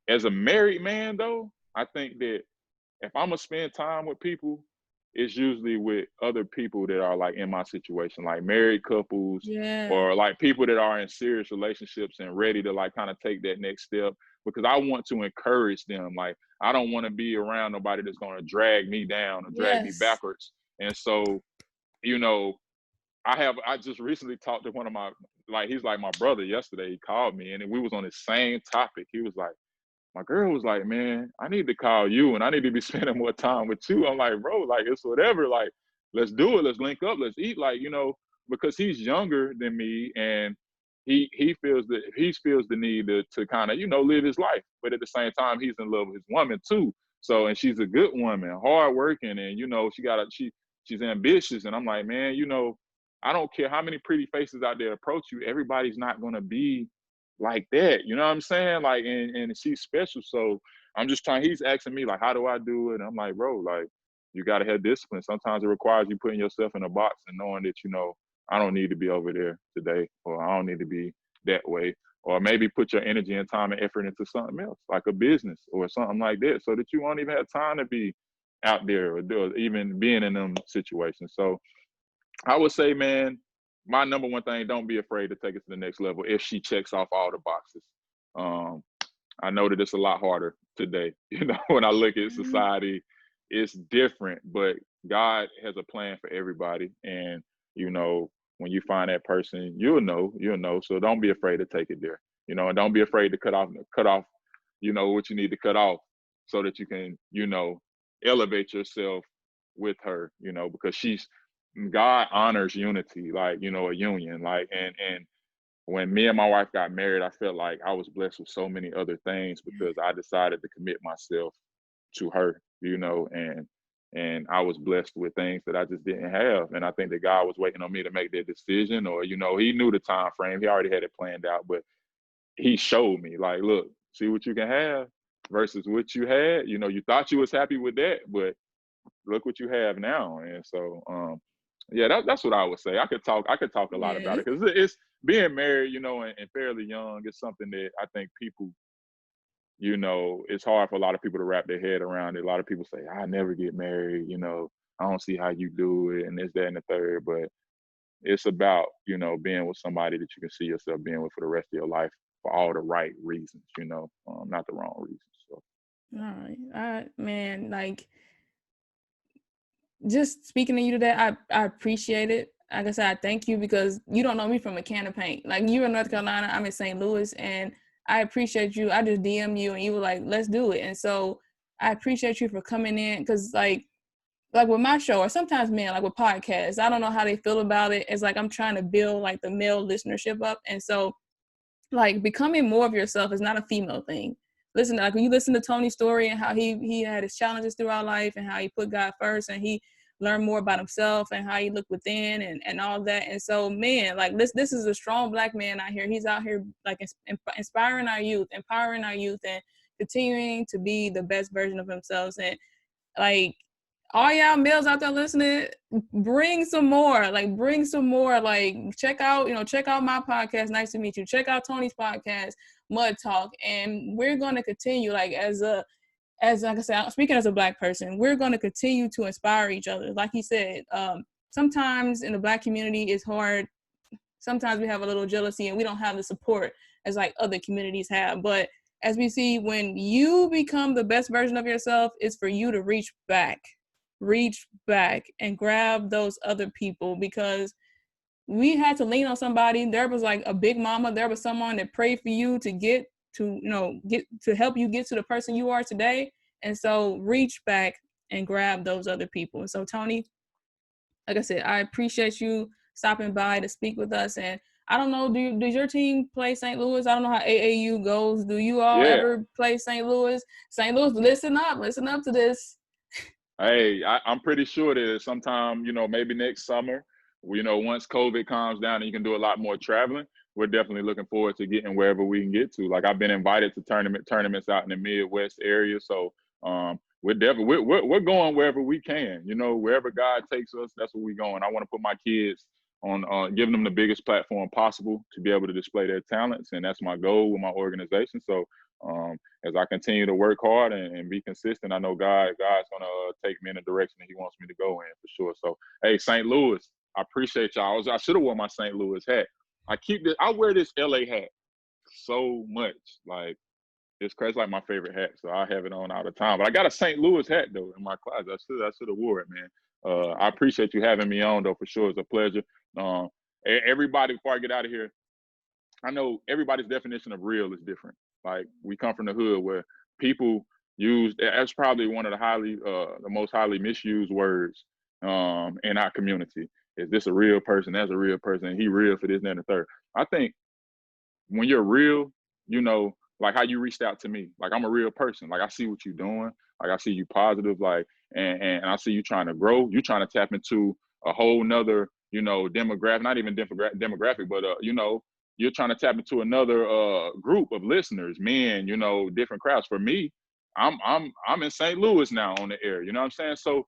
as a married man, though, I think that if I'm gonna spend time with people, it's usually with other people that are like in my situation, like married couples, or like people that are in serious relationships and ready to like kind of take that next step, because I want to encourage them. Like, I don't want to be around nobody that's going to drag me down or drag me backwards. And so, I just recently talked to one of my, like, he's like my brother. Yesterday he called me, and we was on the same topic. He was like, my girl was like, man, I need to call you and I need to be spending more time with you. I'm like, bro, like, it's whatever. Like, let's do it. Let's link up. Let's eat. Like, because he's younger than me, and he feels the need to kind of, live his life, but at the same time he's in love with his woman too. So, and she's a good woman, hard working, and she's ambitious. And I'm like, man, I don't care how many pretty faces out there approach you, everybody's not gonna be like that. You know what I'm saying? Like, and she's special. So I'm just he's asking me like, how do I do it? And I'm like, bro, like, you gotta have discipline. Sometimes it requires you putting yourself in a box and knowing that, I don't need to be over there today, or I don't need to be that way. Or maybe put your energy and time and effort into something else, like a business or something like that, so that you won't even have time to be out there or even being in them situations. So I would say, man, my number one thing, don't be afraid to take it to the next level if she checks off all the boxes. Um, I know that it's a lot harder today. When I look at society, it's different, but God has a plan for everybody. And, when you find that person, you'll know. So don't be afraid to take it there, and don't be afraid to cut off, what you need to cut off so that you can, elevate yourself with her, because God honors unity, like, a union, like, and when me and my wife got married, I felt like I was blessed with so many other things because I decided to commit myself to her, and I was blessed with things that I just didn't have. And I think that God was waiting on me to make that decision, or, he knew the time frame. He already had it planned out, but he showed me like, look, see what you can have versus what you had. You thought you was happy with that, but look what you have now. And so, yeah, that's what I would say. I could talk a lot about it, because it's being married, and fairly young. It's something that I think people, it's hard for a lot of people to wrap their head around it. A lot of people say, I never get married, I don't see how you do it, and this, that, and the third. But it's about, being with somebody that you can see yourself being with for the rest of your life for all the right reasons, not the wrong reasons. So. All right. Man, like, just speaking to you today, I appreciate it. Like I said, I thank you, because you don't know me from a can of paint. Like, you're in North Carolina, I'm in St. Louis, and I appreciate you. I just DM you and you were like, let's do it. And so I appreciate you for coming in, because like with my show, or sometimes, man, like with podcasts, I don't know how they feel about it. It's like I'm trying to build like the male listenership up. And so like becoming more of yourself is not a female thing. Listen, like when you listen to Tony's story and how he had his challenges throughout life and how he put God first and he learned more about himself and how he looked within and all that. And so, man, like this is a strong Black man out here. He's out here like inspiring our youth, empowering our youth, and continuing to be the best version of themselves. And like, all y'all males out there listening, bring some more. Like, check out my podcast, Nice to Meet You. Check out Tony's podcast, Mud Talk. And we're going to continue, like, like I said, speaking as a Black person, we're going to continue to inspire each other. Like he said, sometimes in the Black community it's hard. Sometimes we have a little jealousy and we don't have the support as like other communities have. But as we see, when you become the best version of yourself, it's for you to reach back and grab those other people, because we had to lean on somebody. There was like a big mama. There was someone that prayed for you to get to help you get to the person you are today. And so reach back and grab those other people. And so, Tony, like I said, I appreciate you stopping by to speak with us. And I don't know, does your team play St. Louis? I don't know how AAU goes. Do you all ever play St. Louis? St. Louis, listen up to this. Hey, I'm pretty sure that sometime, maybe next summer, once COVID calms down and you can do a lot more traveling, we're definitely looking forward to getting wherever we can get to. Like, I've been invited to tournaments out in the Midwest area. So we're going wherever we can, wherever God takes us, that's where we're going. I want to put my kids on giving them the biggest platform possible to be able to display their talents. And that's my goal with my organization. So as I continue to work hard and be consistent, I know God's going to take me in the direction that he wants me to go in for sure. So, hey, St. Louis, I appreciate y'all. I should have worn my St. Louis hat. I wear this LA hat so much. Like, it's crazy, like my favorite hat. So I have it on all the time. But I got a St. Louis hat though in my closet. I should have wore it, man. I appreciate you having me on though, for sure. It's a pleasure. Everybody, before I get out of here, I know everybody's definition of real is different. Like, we come from the hood where people use, that's probably one of the most highly misused words in our community. Is this a real person? That's a real person. And he real for this, that, and the third. I think when you're real, you know, like how you reached out to me. Like I'm a real person. Like I see what you're doing. Like I see you positive. Like and I see you trying to grow. You're trying to tap into a whole nother, you know, demographic. Not even demographic, but you know, you're trying to tap into another group of listeners, men. You know, different crowds. For me, I'm in St. Louis now on the air. You know what I'm saying? So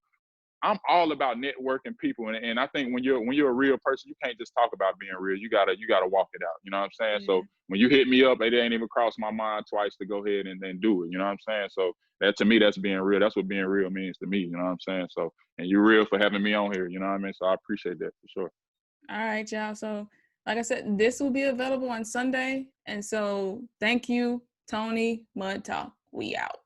I'm all about networking people, and I think when you're a real person, you can't just talk about being real. You gotta walk it out. You know what I'm saying? Yeah. So when you hit me up, it ain't even crossed my mind twice to go ahead and then do it. You know what I'm saying? So that to me, that's being real. That's what being real means to me. You know what I'm saying? So and you're real for having me on here. You know what I mean? So I appreciate that for sure. All right, y'all. So like I said, this will be available on Sunday. And so thank you, Tony Mud Talk. We out.